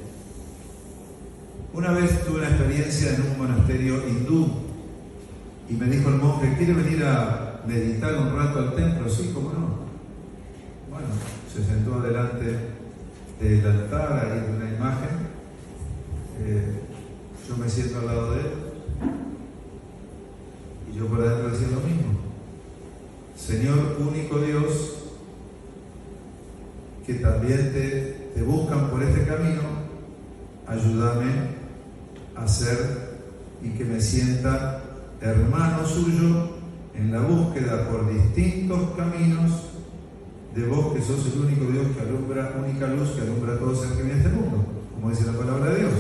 A: Una vez tuve una experiencia en un monasterio hindú y me dijo el monje, ¿quiere venir a meditar un rato al templo? Sí, ¿cómo no? Bueno, se sentó delante del altar, ahí de una imagen. Yo me siento al lado de él y yo por adentro decía lo mismo. Señor, único Dios, que también te buscan por este camino, ayúdame a ser y que me sienta hermano suyo en la búsqueda por distintos caminos de vos que sos el único Dios que alumbra, única luz que alumbra a todo ser que vive en este mundo, como dice la palabra de Dios.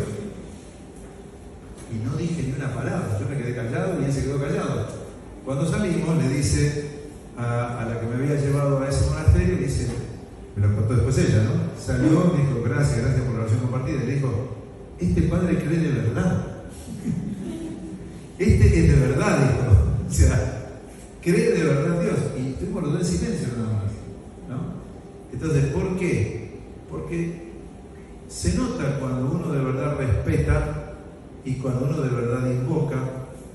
A: Y no dije ni una palabra, yo me quedé callado y él se quedó callado. Cuando salimos le dice a la que me había llevado a ese monasterio, le dice, me lo contó después ella, ¿no? Salió, me dijo, gracias por la oración compartida, y le dijo, este padre cree de verdad. Este es de verdad, dijo. O sea, cree de verdad Dios. Y tuvimos los dos en silencio nada más, ¿no? Entonces, ¿por qué? Porque se nota cuando uno de verdad respeta y cuando uno de verdad invoca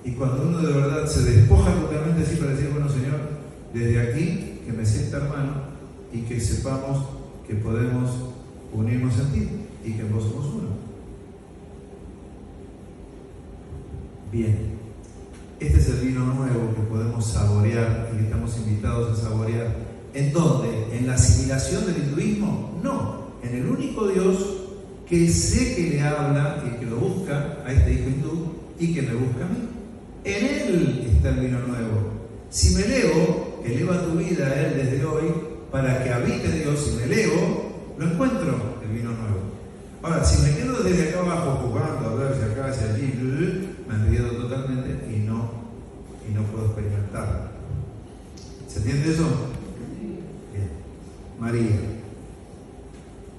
A: y cuando uno de verdad se despoja totalmente así para decir, bueno, Señor, desde aquí que me sienta hermano y que sepamos que podemos unirnos en ti y que vos somos uno. Bien. Este es el vino nuevo que podemos saborear y que estamos invitados a saborear. ¿En dónde? ¿En la asimilación del hinduismo? No, en el único Dios que sé que le habla y que lo busca a este hijo hindú y que me busca a mí. En Él está el vino nuevo. Si me elevo, eleva tu vida a Él desde hoy para que habite Dios. Si me elevo, lo encuentro, el vino nuevo. Ahora, si me quedo desde acá abajo jugando, a ver si acá, hacia allí, me enriedo totalmente y no puedo experimentarlo. ¿Se entiende eso? Bien. María,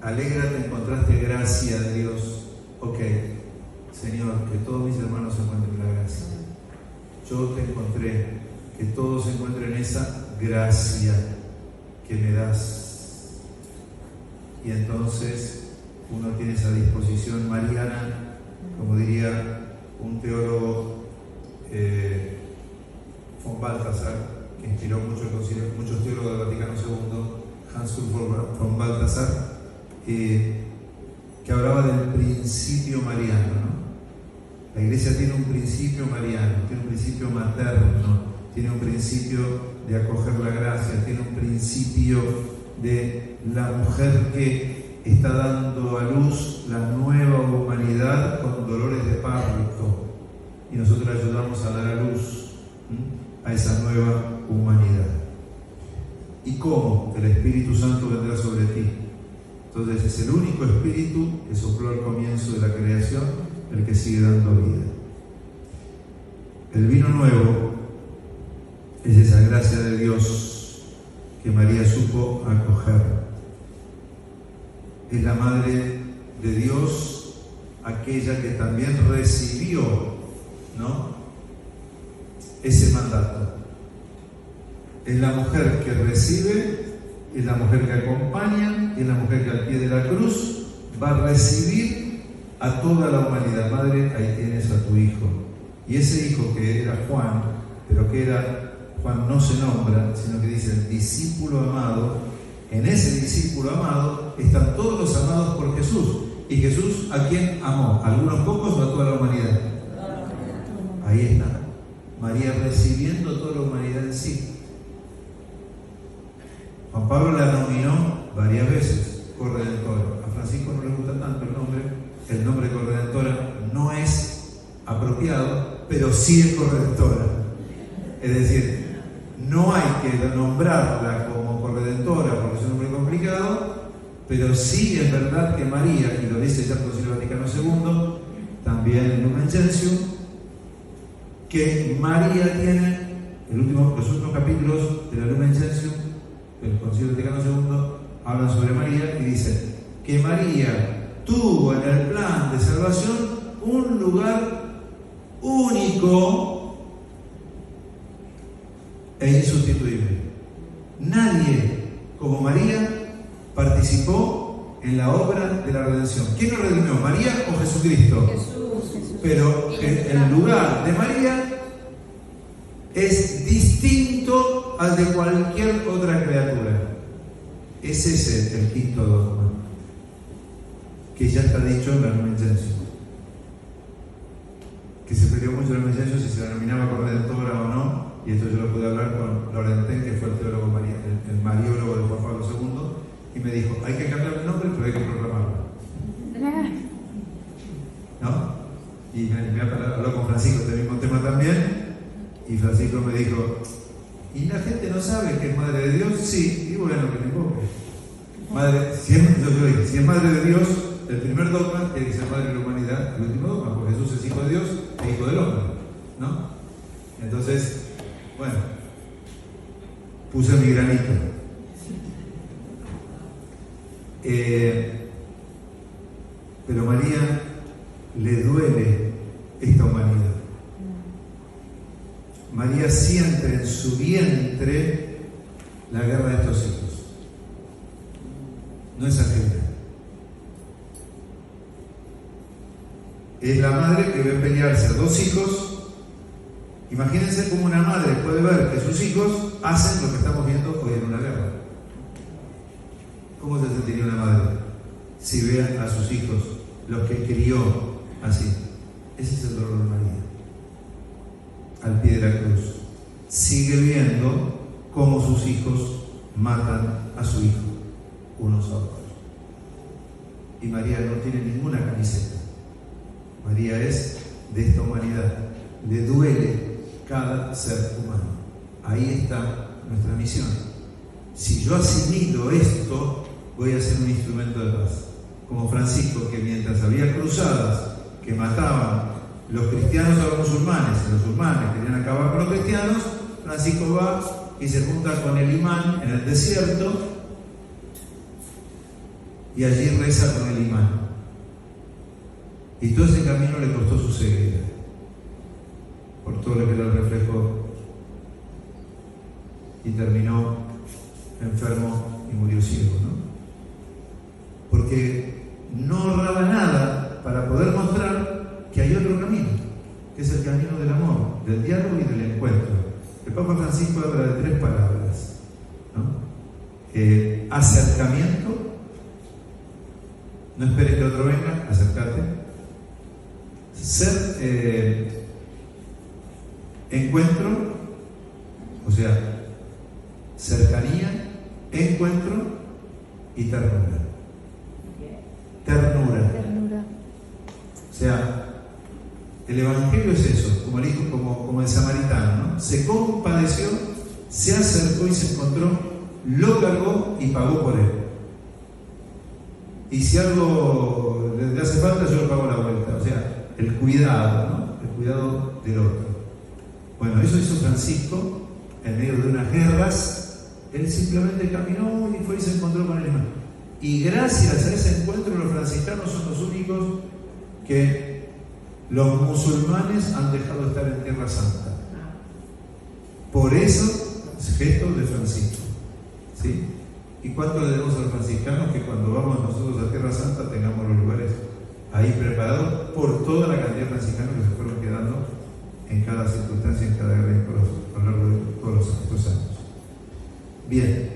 A: alégrate, encontraste gracia de Dios. Ok, Señor, que todos mis hermanos encuentren la gracia. Yo te encontré que todos encuentren esa gracia que me das. Y entonces uno tiene esa disposición mariana, como diría un teólogo, von Balthasar, que inspiró muchos teólogos del Vaticano II, Hans-Urs von Balthasar, que hablaba del principio mariano, ¿no? La Iglesia tiene un principio mariano, tiene un principio materno, tiene un principio de acoger la gracia, tiene un principio de la mujer que está dando a luz la nueva humanidad con dolores de parto, y nosotros ayudamos a dar a luz a esa nueva humanidad. ¿Y cómo? El Espíritu Santo vendrá sobre ti. Entonces es el único Espíritu que sopló al comienzo de la creación, el que sigue dando vida. El vino nuevo es esa gracia de Dios que María supo acoger. Es la Madre de Dios, aquella que también recibió, ¿no?, ese mandato. Es la mujer que recibe, es la mujer que acompaña, es la mujer que al pie de la cruz va a recibir a toda la humanidad. Madre, ahí tienes a tu hijo. Y ese hijo que era Juan, pero que era, Juan no se nombra, sino que dice el discípulo amado. En ese discípulo amado están todos los amados por Jesús. ¿Y Jesús a quién amó? ¿A algunos pocos o a toda la humanidad? Ahí está. María recibiendo toda la humanidad en sí. Juan Pablo la nominó varias veces corredentora. A Francisco no le gusta tanto el nombre corredentora no es apropiado, pero sí es corredentora. Es decir, no hay que nombrarla como corredentora porque es un nombre complicado, pero sí es verdad que María, y lo dice ya el Concilio Vaticano II, también en Lumen Gentium, que María tiene, los últimos capítulos de la Lumen Gentium, el Concilio Vaticano II, hablan sobre María y dicen que María tuvo en el plan de salvación un lugar único e insustituible. Nadie como María participó en la obra de la redención. ¿Quién nos redimió? ¿María o Jesucristo?
B: Jesús.
A: Pero el lugar de María es distinto al de cualquier otra criatura. Es ese el quinto dogma, que ya está dicho en la Lumen Gentium. Que se peleó mucho en la Lumen Gentium si se la denominaba corredentora o no, y esto yo lo pude hablar con Laurentén, que fue el teólogo el mariólogo de Juan Pablo II, y me dijo, hay que cambiar el nombre, pero hay que proclamarlo. ¿No? Y me habló con Francisco este mismo tema también, y Francisco me dijo, ¿y la gente no sabe que es Madre de Dios? Sí, y bueno, que le invoque. Madre, si es Madre de Dios, el primer dogma tiene que ser Madre de la humanidad, el último dogma, porque Jesús es Hijo de Dios e Hijo del hombre, ¿no? Entonces, bueno, puse mi granito. Pero María le duele esta humanidad. María siente en su vientre la guerra de estos hijos. No es ajena. Es la madre que ve pelearse a dos hijos. Imagínense cómo una madre puede ver que sus hijos hacen lo que estamos viendo hoy en una guerra. ¿Cómo se sentiría una madre si ve a sus hijos, los que crió, así? Ese es el dolor de María. Al pie de la cruz. Sigue viendo cómo sus hijos matan a su hijo, unos a otros. Y María no tiene ninguna camiseta. María es de esta humanidad. Le duele cada ser humano. Ahí está nuestra misión. Si yo asimilo esto, voy a ser un instrumento de paz. Como Francisco, que mientras había cruzadas que mataban los cristianos a los musulmanes querían acabar con los cristianos, Francisco va y se junta con el imán en el desierto y allí reza con el imán. Y todo ese camino le costó su ceguera, por todo lo que era el reflejo que es el camino del amor, del diálogo y del encuentro. El Papa Francisco habla de 3 palabras, ¿no? Acercamiento, no esperes que otro venga, acércate. Encuentro, o sea, cercanía, encuentro y ternura. Ternura. O sea, el Evangelio es eso, como el samaritano, ¿no? Se compadeció, se acercó y se encontró, lo cargó y pagó por él. Y si algo le hace falta, yo lo pago a la vuelta. O sea, el cuidado, ¿no? El cuidado del otro. Bueno, eso hizo Francisco en medio de unas guerras. Él simplemente caminó y fue y se encontró con el hermano. Y gracias a ese encuentro, los franciscanos son los únicos que los musulmanes han dejado de estar en Tierra Santa. Por eso, gesto de Francisco. ¿Sí? ¿Y cuánto le debemos a los franciscanos que cuando vamos nosotros a Tierra Santa tengamos los lugares ahí preparados por toda la cantidad de franciscanos que se fueron quedando en cada circunstancia, en cada guerra a lo largo de todos estos años? Bien,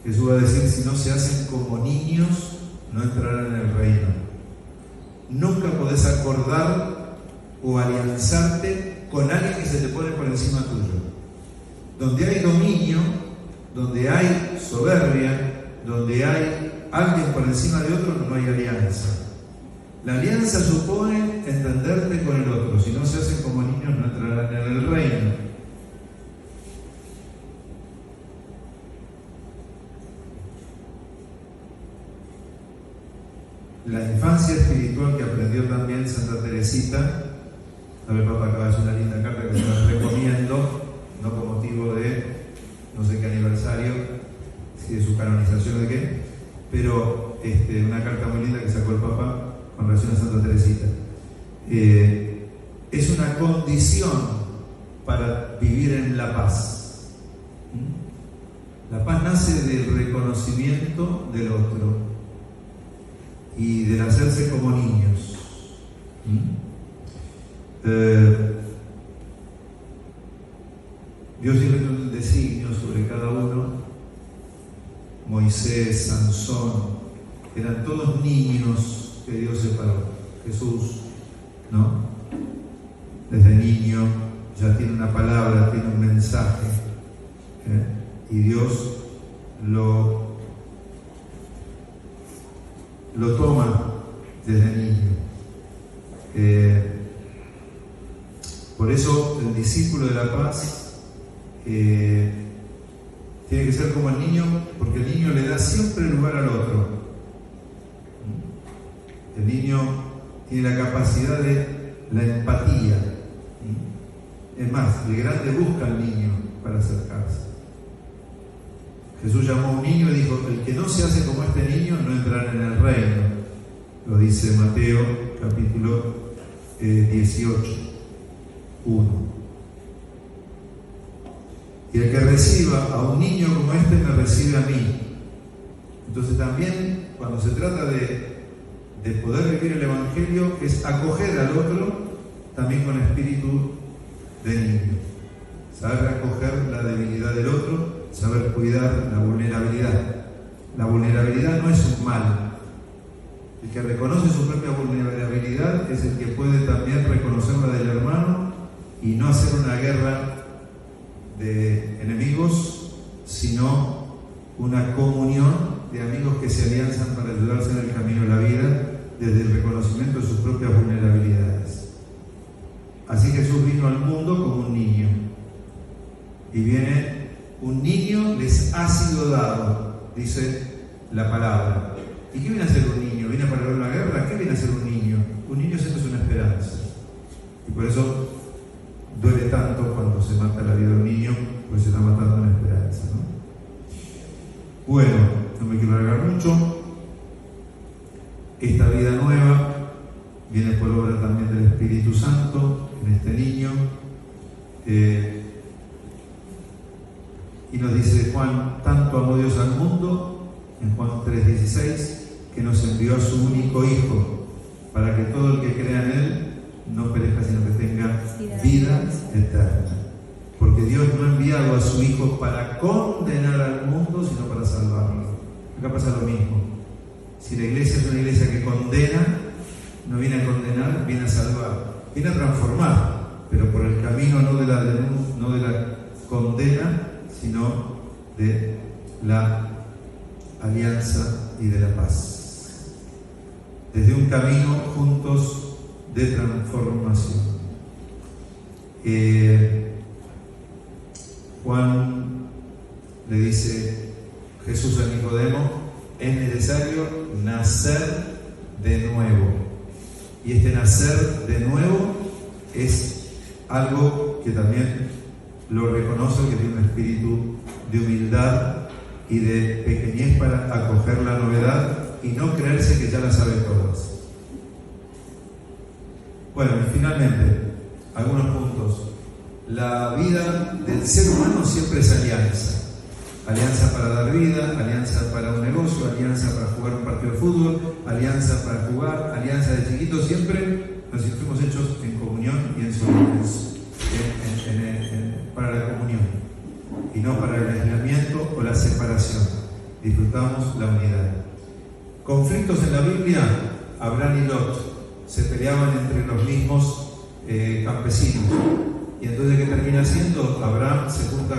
A: Jesús va a decir: si no se hacen como niños, no entrarán en el reino. Nunca podés acordar o alianzarte con alguien que se te pone por encima tuyo. Donde hay dominio, donde hay soberbia, donde hay alguien por encima de otro, no hay alianza. La alianza supone entenderte con el otro. Si no se hacen como niños, no entrarán en el reino. La infancia espiritual que aprendió también Santa Teresita. A ver, Papa, acaba de hacer una linda carta que se la recomiendo, no con motivo de no sé qué aniversario, si de su canonización o de qué, pero una carta muy linda que sacó el Papa con relación a Santa Teresita. Es una condición para vivir en la paz. La paz nace del reconocimiento del otro y del hacerse como niños. Dios siempre tiene un designio sobre cada uno. Moisés, Sansón, eran todos niños que Dios separó. Jesús, ¿no? Desde niño ya tiene una palabra, tiene un mensaje, y Dios lo toma desde niño. Por eso el discípulo de la paz tiene que ser como el niño, porque el niño le da siempre lugar al otro. El niño tiene la capacidad de la empatía. Es más, el grande busca al niño para acercarse. Jesús llamó a un niño y dijo: el que no se hace como este niño no entrará en el reino. Lo dice Mateo capítulo 18, 1. Y el que reciba a un niño como este me recibe a mí. Entonces también cuando se trata de poder vivir el Evangelio es acoger al otro también con espíritu de niño. Saber acoger la debilidad del otro, saber cuidar la vulnerabilidad. La vulnerabilidad no es un mal. El que reconoce su propia vulnerabilidad es el que puede también reconocer la del hermano y no hacer una guerra de enemigos, sino una comunión de amigos que se alianzan para ayudarse en el camino de la vida desde el reconocimiento de sus propias vulnerabilidades. Así Jesús vino al mundo como un niño, y viene un niño, les ha sido dado, dice la palabra. ¿Y qué viene a hacer un niño? ¿Viene para ver una guerra? ¿Qué viene a hacer un niño? Un niño siempre es una esperanza, y por eso duele tanto cuando se mata la vida de un niño, pues se está matando una esperanza, ¿no? Bueno, no me quiero alargar mucho. Esta vida nueva viene por obra también del Espíritu Santo en este niño. Y nos dice Juan: tanto amó Dios al mundo, en Juan 3:16, que nos envió a su único Hijo, para que todo el que crea en Él no perezca, sino que tenga vida eterna. Porque Dios no ha enviado a su Hijo para condenar al mundo, sino para salvarlo. Acá pasa lo mismo. Si la iglesia es una iglesia que condena, no viene a condenar, viene a salvar, viene a transformar, pero por el camino no de la condena, sino de la alianza y de la paz. Desde un camino juntos de transformación. Juan le dice Jesús a Nicodemo: es necesario nacer de nuevo. Y este nacer de nuevo es algo que también lo reconoce, que tiene un espíritu de humildad y de pequeñez para acoger la novedad y no creerse que ya la sabe todas. Bueno, y finalmente, algunos puntos. La vida del ser humano siempre es alianza. Alianza para dar vida, alianza para un negocio, alianza para jugar un partido de fútbol, alianza para jugar, alianza de chiquitos. Siempre nos fuimos hechos en comunión y en solidaridad, para la comunión, y no para el aislamiento o la separación. Disfrutamos la unidad. Conflictos en la Biblia: Abraham y Lot se peleaban entre los mismos campesinos. Y entonces, ¿qué termina haciendo? Abraham se junta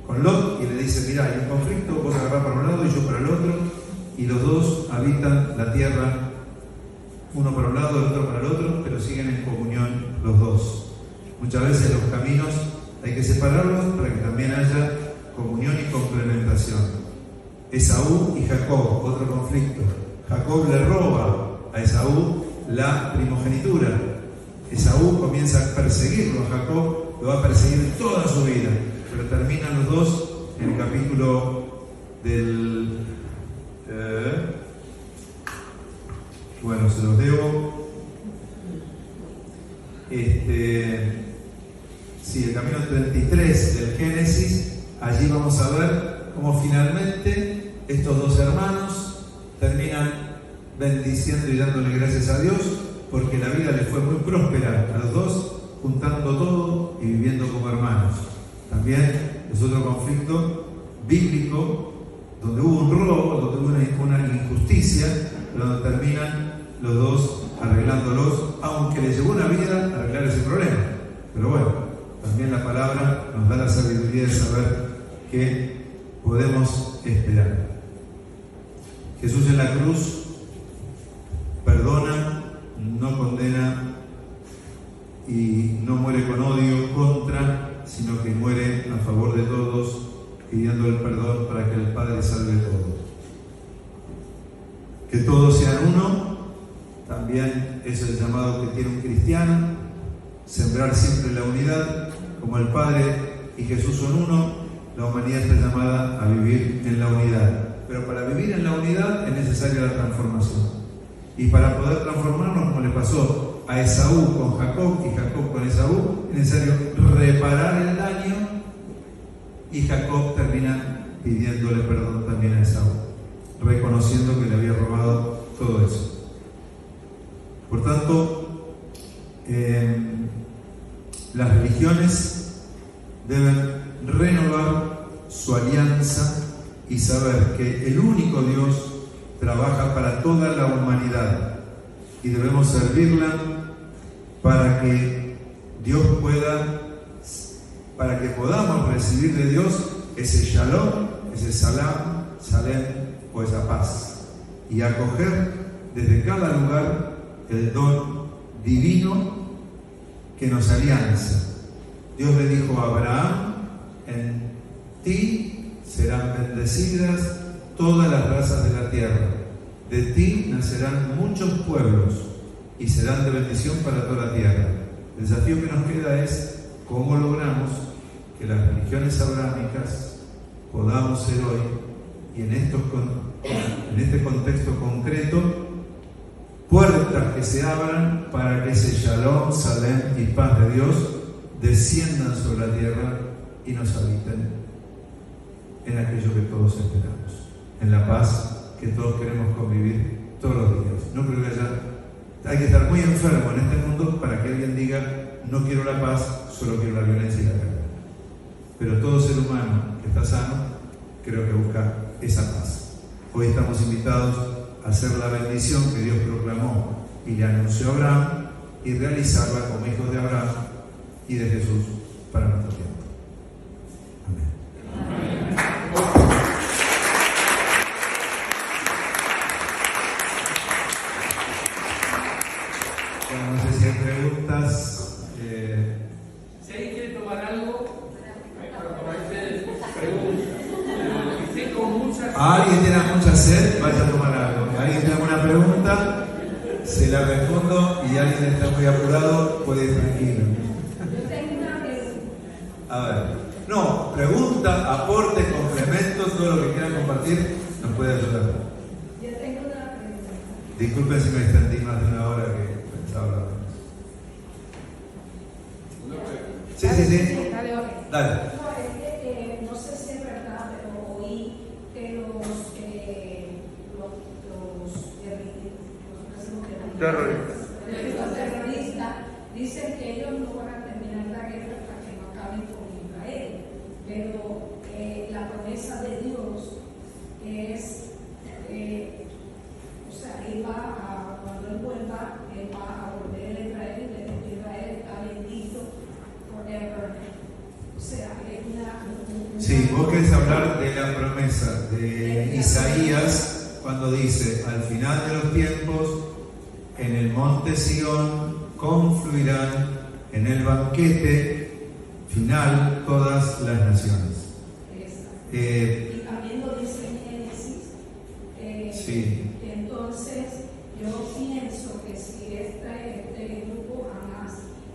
A: con Lot y le dice: mira, hay un conflicto, vos agarrás para un lado y yo para el otro, y los dos habitan la tierra, uno para un lado, el otro para el otro, pero siguen en comunión los dos. Muchas veces los caminos hay que separarlos para que también haya comunión y complementación. Esaú y Jacob, otro conflicto. Jacob le roba a Esaú la primogenitura. Esaú comienza a perseguirlo a Jacob, lo va a perseguir toda su vida, pero terminan los dos en el capítulo del... bueno, se los debo. Sí, el capítulo 33 del Génesis. Allí vamos a ver cómo finalmente estos dos hermanos terminan bendiciendo y dándole gracias a Dios, porque la vida les fue muy próspera a los dos, juntando todo y viviendo como hermanos. También es otro conflicto bíblico, donde hubo un robo, donde hubo una injusticia, pero donde terminan los dos arreglándolos, aunque les llevó una vida arreglar ese problema. Pero bueno, también la palabra nos da la sabiduría de saber que podemos esperar. Jesús en la cruz perdona, no condena y no muere con odio contra, sino que muere a favor de todos, pidiendo el perdón para que el Padre salve todo. Que todos sean uno, también es el llamado que tiene un cristiano: sembrar siempre la unidad. Como el Padre y Jesús son uno, la humanidad está llamada a vivir en la unidad. Pero para vivir en la unidad es necesaria la transformación. Y para poder transformarnos, como le pasó a Esaú con Jacob y Jacob con Esaú, es necesario reparar el daño, y Jacob termina pidiéndole perdón también a Esaú, reconociendo que le había robado todo eso. Por tanto, las religiones deben renovar su alianza y saber que el único Dios trabaja para toda la humanidad y debemos servirla para que Dios para que podamos recibir de Dios ese shalom, ese salam, salem o esa paz, y acoger desde cada lugar el don divino que nos alianza. Dios le dijo a Abraham: en ti serán bendecidas todas las razas de la tierra, de ti nacerán muchos pueblos y serán de bendición para toda la tierra. El desafío que nos queda es cómo logramos que las religiones abrahámicas podamos ser hoy, y en este contexto concreto, puertas que se abran para que ese shalom, salem y paz de Dios desciendan sobre la tierra y nos habiten en aquello que todos esperamos, en la paz que todos queremos convivir todos los días. No creo que haya Hay que estar muy enfermo en este mundo para que alguien diga, no quiero la paz, solo quiero la violencia y la guerra. Pero todo ser humano que está sano, creo que busca esa paz. Hoy estamos invitados a hacer la bendición que Dios proclamó y le anunció a Abraham y realizarla como hijos de Abraham y de Jesús para nuestro tiempo. Amén. Bueno, no sé si hay preguntas.
B: Si alguien quiere tomar algo, para ustedes pregunten. Tengo muchas.
A: ¿Alguien tiene mucha sed? Vaya a tomar algo. ¿Alguien tiene alguna pregunta? Se la respondo y alguien está muy apurado, puede ir tranquilo.
C: Yo tengo una pregunta.
A: A ver, no, pregunta, aporte, complemento, todo lo que quieran compartir nos puede ayudar.
C: Yo tengo una pregunta.
A: Disculpen si me extendí más de una hora que pensaba hablar. Sí.
C: Dale, Jorge.
A: Dale.
C: No, es que no sé si es verdad, pero oí que los terroristas dicen que ellos no van a terminar la guerra hasta que no acaben con Israel. Pero la promesa de Dios es, o sea, cuando él vuelva, él va a volver a Israel y desde Israel está bendito forever. O sea, es una.
A: Sí, vos querés hablar de la promesa de Isaías cuando dice: al final de los tiempos, en el monte Sión confluirán en el banquete final todas las naciones.
C: Y también lo dice en Génesis.
A: Sí.
C: Entonces, yo pienso que si este grupo Hamas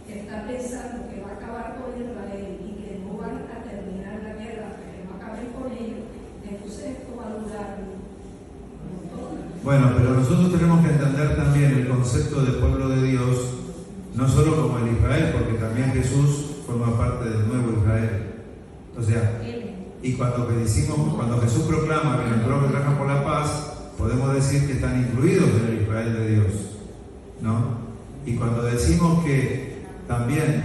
C: está pensando que va a acabar con Israel y que no van a terminar la guerra hasta que no acaben con ellos, entonces esto va a durar un montón.
A: Bueno, pero nosotros tenemos que entender también el concepto de pueblo de Dios, no solo como el Israel, porque también Jesús forma parte del nuevo Israel. O sea, y cuando Jesús proclama que nuestro hombre trabaja por la paz, podemos decir que están incluidos en el Israel de Dios, ¿no? Y cuando decimos que también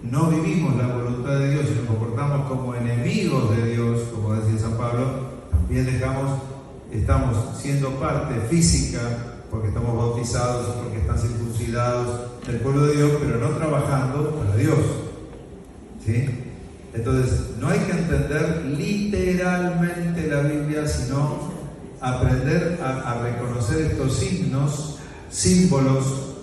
A: no vivimos la voluntad de Dios y nos comportamos como enemigos de Dios, como decía San Pablo, también estamos siendo parte física, porque estamos bautizados, porque están circuncidados del pueblo de Dios, pero no trabajando para Dios. ¿Sí? Entonces, no hay que entender literalmente la Biblia, sino aprender a reconocer estos signos, símbolos,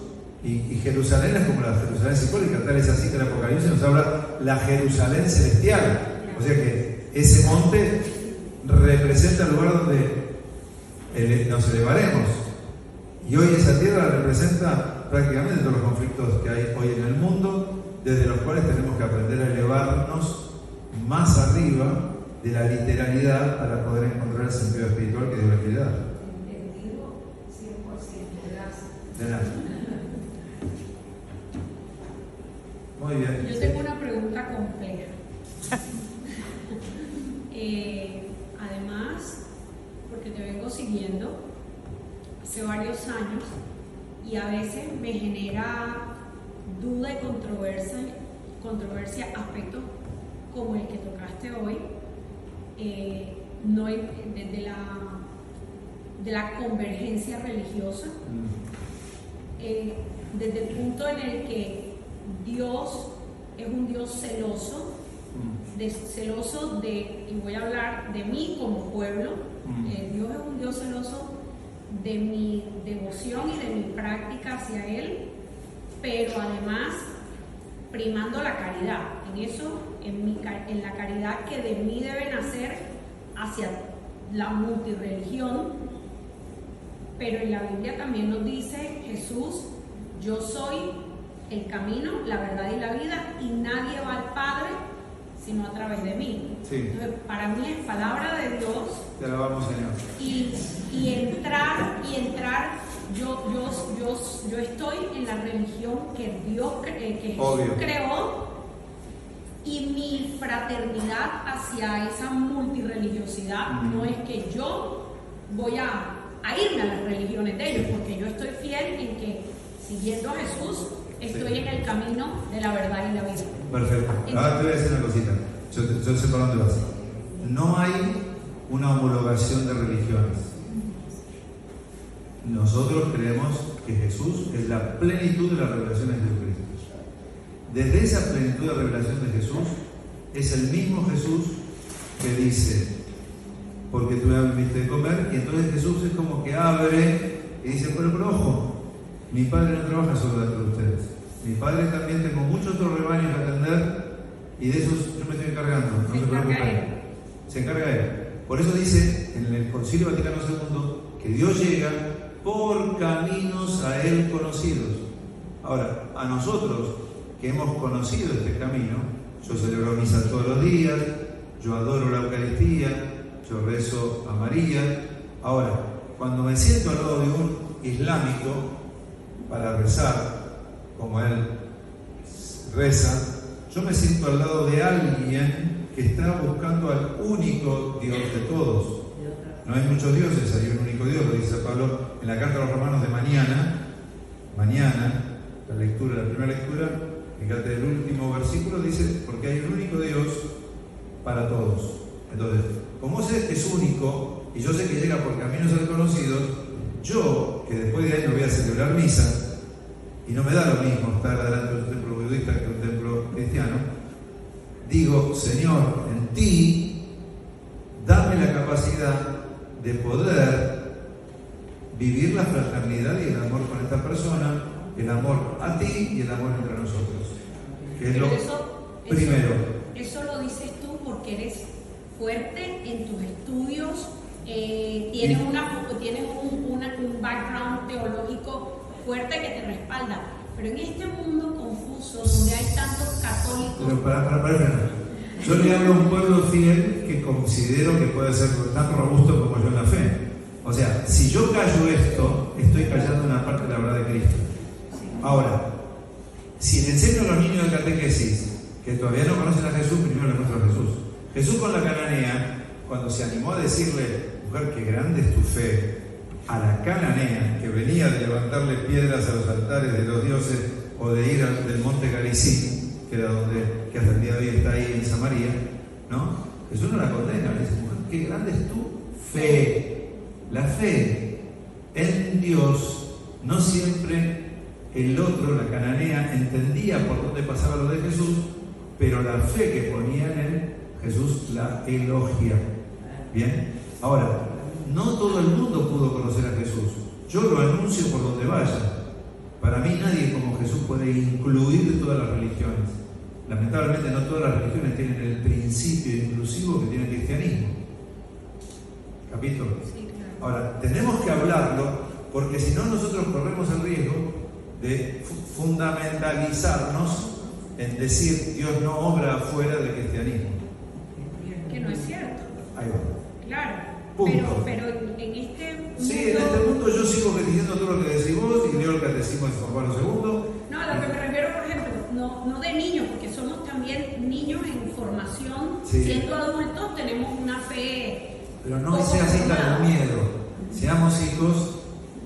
A: y Jerusalén es como la Jerusalén simbólica, tal es así que el Apocalipsis nos habla la Jerusalén celestial. O sea que ese monte representa el lugar donde nos elevaremos. Y hoy esa tierra representa prácticamente todos los conflictos que hay hoy en el mundo, desde los cuales tenemos que aprender a elevarnos más arriba de la literalidad para poder encontrar el sentido espiritual que Dios le quiere dar.
C: Entendido 100%. Gracias.
A: De nada. Muy bien.
D: Yo tengo una pregunta compleja. Además, porque te vengo siguiendo hace varios años y a veces me genera duda y controversia aspectos como el que tocaste hoy, no desde la convergencia religiosa, desde el punto en el que Dios es un Dios celoso, y voy a hablar de mí como pueblo. Dios es un Dios celoso de mi devoción y de mi práctica hacia Él, pero además primando la caridad, en la caridad que de mí debe nacer hacia la multireligión. Pero en la Biblia también nos dice Jesús: yo soy el camino, la verdad y la vida, y nadie va al Padre sino a través de mí.
A: Sí.
D: Entonces, para mí es palabra de Dios.
A: Te alabamos, Señor.
D: Y entrar, yo estoy en la religión que Jesús creó, y mi fraternidad hacia esa multirreligiosidad no es que yo voy a irme a las religiones de ellos, porque yo estoy fiel en que siguiendo a Jesús, estoy en el camino de la verdad y la vida.
A: Perfecto. Ahora te voy a decir una cosita. Yo sé por dónde vas. No hay una homologación de religiones. Nosotros creemos que Jesús es la plenitud de las revelaciones de Jesucristo. Desde esa plenitud de revelación de Jesús, es el mismo Jesús que dice, porque tú me diste de comer, y entonces Jesús es como que abre y dice, pero ojo, mi Padre no trabaja solo dentro de ustedes. Mi Padre también tengo muchos otros rebaños que atender, y de esos yo me estoy encargando. No se preocupen. Se encarga Él. Por eso dice en el Concilio Vaticano II que Dios llega por caminos a Él conocidos. Ahora, a nosotros que hemos conocido este camino, yo celebro misa todos los días, yo adoro la Eucaristía, yo rezo a María. Ahora, cuando me siento al lado de un islámico para rezar, como él reza, yo me siento al lado de alguien que está buscando al único Dios de todos. No hay muchos dioses, hay un único Dios, lo dice Pablo en la carta a los Romanos de mañana, la lectura, la primera lectura, fíjate el último versículo, dice, porque hay un único Dios para todos. Entonces, como sé que es único, y yo sé que llega por caminos desconocidos, yo, que después de ahí no voy a celebrar misa, y no me da lo mismo estar delante de un templo budista que un templo cristiano, digo, Señor, en ti, dame la capacidad de poder vivir la fraternidad y el amor con esta persona, el amor a ti y el amor entre nosotros. Que es lo primero.
D: Eso lo dices tú porque eres fuerte en tus estudios, tienes un background teológico fuerte que te respalda. Pero en este mundo confuso, donde hay tantos católicos...
A: Pero para. Yo le hablo a un pueblo fiel que considero que puede ser tan robusto como yo en la fe. O sea, si yo callo esto, estoy callando una parte de la verdad de Cristo. Ahora, si le enseño a los niños de catequesis que todavía no conocen a Jesús, primero les muestro a Jesús. Jesús con la cananea, cuando se animó a decirle, mujer, qué grande es tu fe, a la cananea que venía de levantarle piedras a los altares de los dioses o de ir del monte Garizim, que era que hasta el día de hoy está ahí en Samaria, ¿no? Jesús no la condena, le dice, mujer, qué grande es tu fe. La fe en Dios, no siempre el otro, la cananea, entendía por dónde pasaba lo de Jesús, pero la fe que ponía en él, Jesús la elogia. Bien, ahora, no todo el mundo pudo conocer a Jesús. Yo lo anuncio por donde vaya. Para mí nadie como Jesús puede incluir todas las religiones. Lamentablemente no todas las religiones tienen el principio inclusivo que tiene el cristianismo. ¿Capito?
D: Sí, claro.
A: Ahora, tenemos que hablarlo porque si no nosotros corremos el riesgo de fundamentalizarnos en decir Dios no obra fuera del cristianismo.
D: Que no es cierto.
A: Ahí va.
D: Claro.
A: Punto.
D: Pero en este mundo...
A: Sí, en este mundo yo sigo diciendo todo lo que decís vos y leo el catecismo de San Juan II.
D: No, a lo que me refiero, por ejemplo, no de niños, porque somos también niños en formación,
A: sí.
D: Siendo adultos tenemos una fe...
A: Pero no sea así tan miedo. Seamos hijos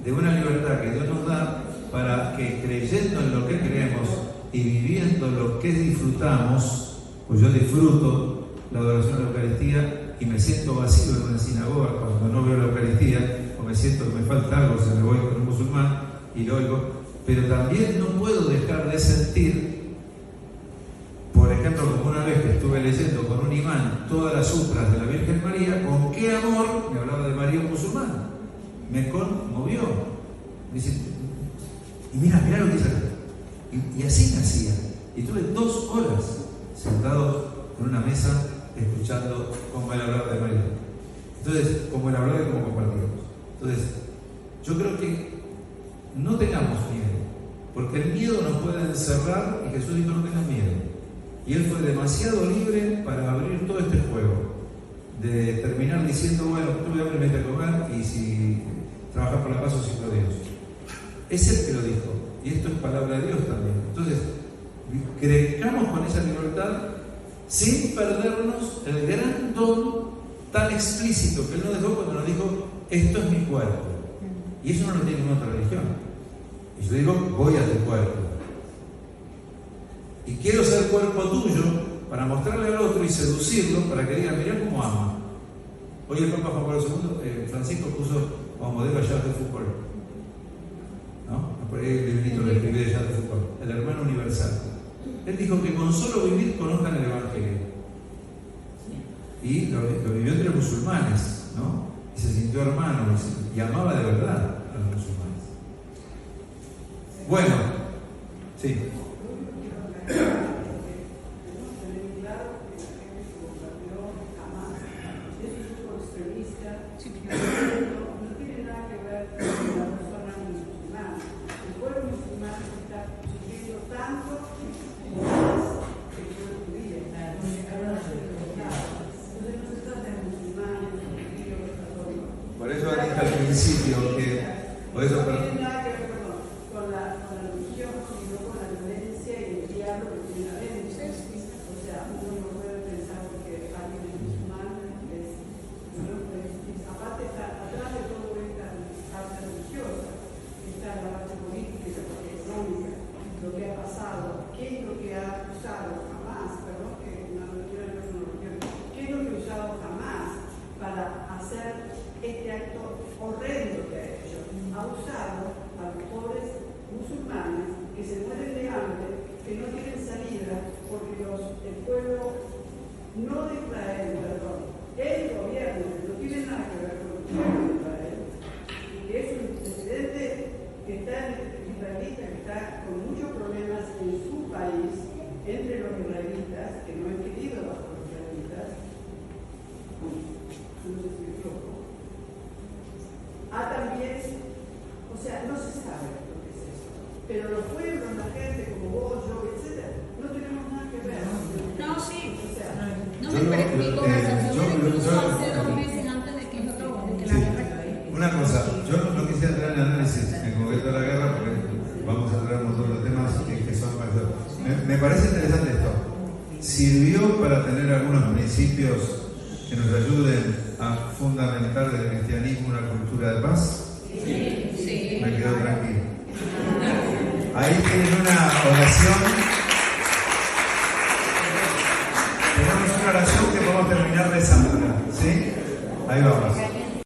A: de una libertad que Dios nos da para que creyendo en lo que creemos y viviendo lo que disfrutamos, pues yo disfruto la adoración de la Eucaristía y me siento vacío en una sinagoga cuando no veo la Eucaristía, o me siento que me falta algo, se me voy con un musulmán y lo oigo, pero también no puedo dejar de sentir, por ejemplo, como una vez que estuve leyendo con un imán todas las sutras de la Virgen María, con qué amor me hablaba de María un musulmán, me conmovió. Me dice, y mira lo que dice acá. Y así me hacía. Y tuve 2 horas sentados en una mesa escuchando cómo él hablaba de María. Entonces, como él hablaba y cómo compartíamos. Entonces, yo creo que no tengamos miedo, porque el miedo nos puede encerrar y Jesús dijo no tengas miedo. Y él fue demasiado libre para abrir todo este juego, de terminar diciendo, bueno, tuve hambre, vete a comer, y si trabajas por la paz o sin Dios. Es él que lo dijo, y esto es palabra de Dios también. Entonces, crezcamos con esa libertad sin perdernos el gran don tan explícito que Él nos dejó cuando nos dijo, esto es mi cuerpo. Y eso no lo tiene ninguna otra religión. Y yo digo, voy a tu cuerpo. Y quiero ser cuerpo tuyo para mostrarle al otro y seducirlo para que diga, mirá cómo ama. Hoy el Papa Juan Pablo II, Francisco, puso como modelo a Charles de Foucault. ¿No? Por ahí el librito lo escribí de Charles de Foucault, el hermano universal. Él dijo que con solo vivir conozcan el Evangelio. Y lo vivió entre musulmanes, ¿no? Y se sintió hermano y amaba de verdad a los musulmanes. Bueno, sí.
E: No tiene nada que ver con la persona musulmana. El pueblo musulmán está sufriendo tanto más que el pueblo judío. Entonces no se trata de musulmanes, judíos, católicos.
A: Por eso dije al principio que. Por eso,
E: no tiene nada que ver con la religión, sino con la violencia y el diablo que tiene adentro. O sea, uno no puede pensar que alguien es musulmán es. Aparte está atrás de todo esta parte religiosa, está la parte política, económica, lo que ha pasado, qué es lo que ha usado jamás, perdón que una religión no es una religión, qué es lo que ha usado jamás para hacer este acto horrendo que ha hecho. Ha usado a los pobres musulmanes que se mueren de hambre, que no tienen salida, porque el pueblo no de Israel, perdón, el gobierno, que no tiene nada que ver con el gobierno de Israel, que es un presidente que está israelita, que está con muchos problemas en su país, entre los israelitas, que no han querido bajo los israelitas, no sé si me equivoco. También, o sea, no se sabe lo que es eso, pero los pueblos, la gente como vos, yo, etc., no tenemos nada que ver.
D: No, sí.
E: O sea,
D: No, mi conversación incluso hace 2 meses antes de que la guerra.
A: Una cosa, yo no quisiera entrar en análisis en concreto de la guerra porque vamos a entrar en todos los temas que son más. Me parece interesante esto. ¿Sirvió para tener algunos principios que nos ayuden a fundamentar del cristianismo una cultura de paz?
D: Sí.
A: Me quedo tranquilo. Ahí tienen una oración. Tenemos una oración que podemos terminar rezándola, ¿sí? Ahí vamos.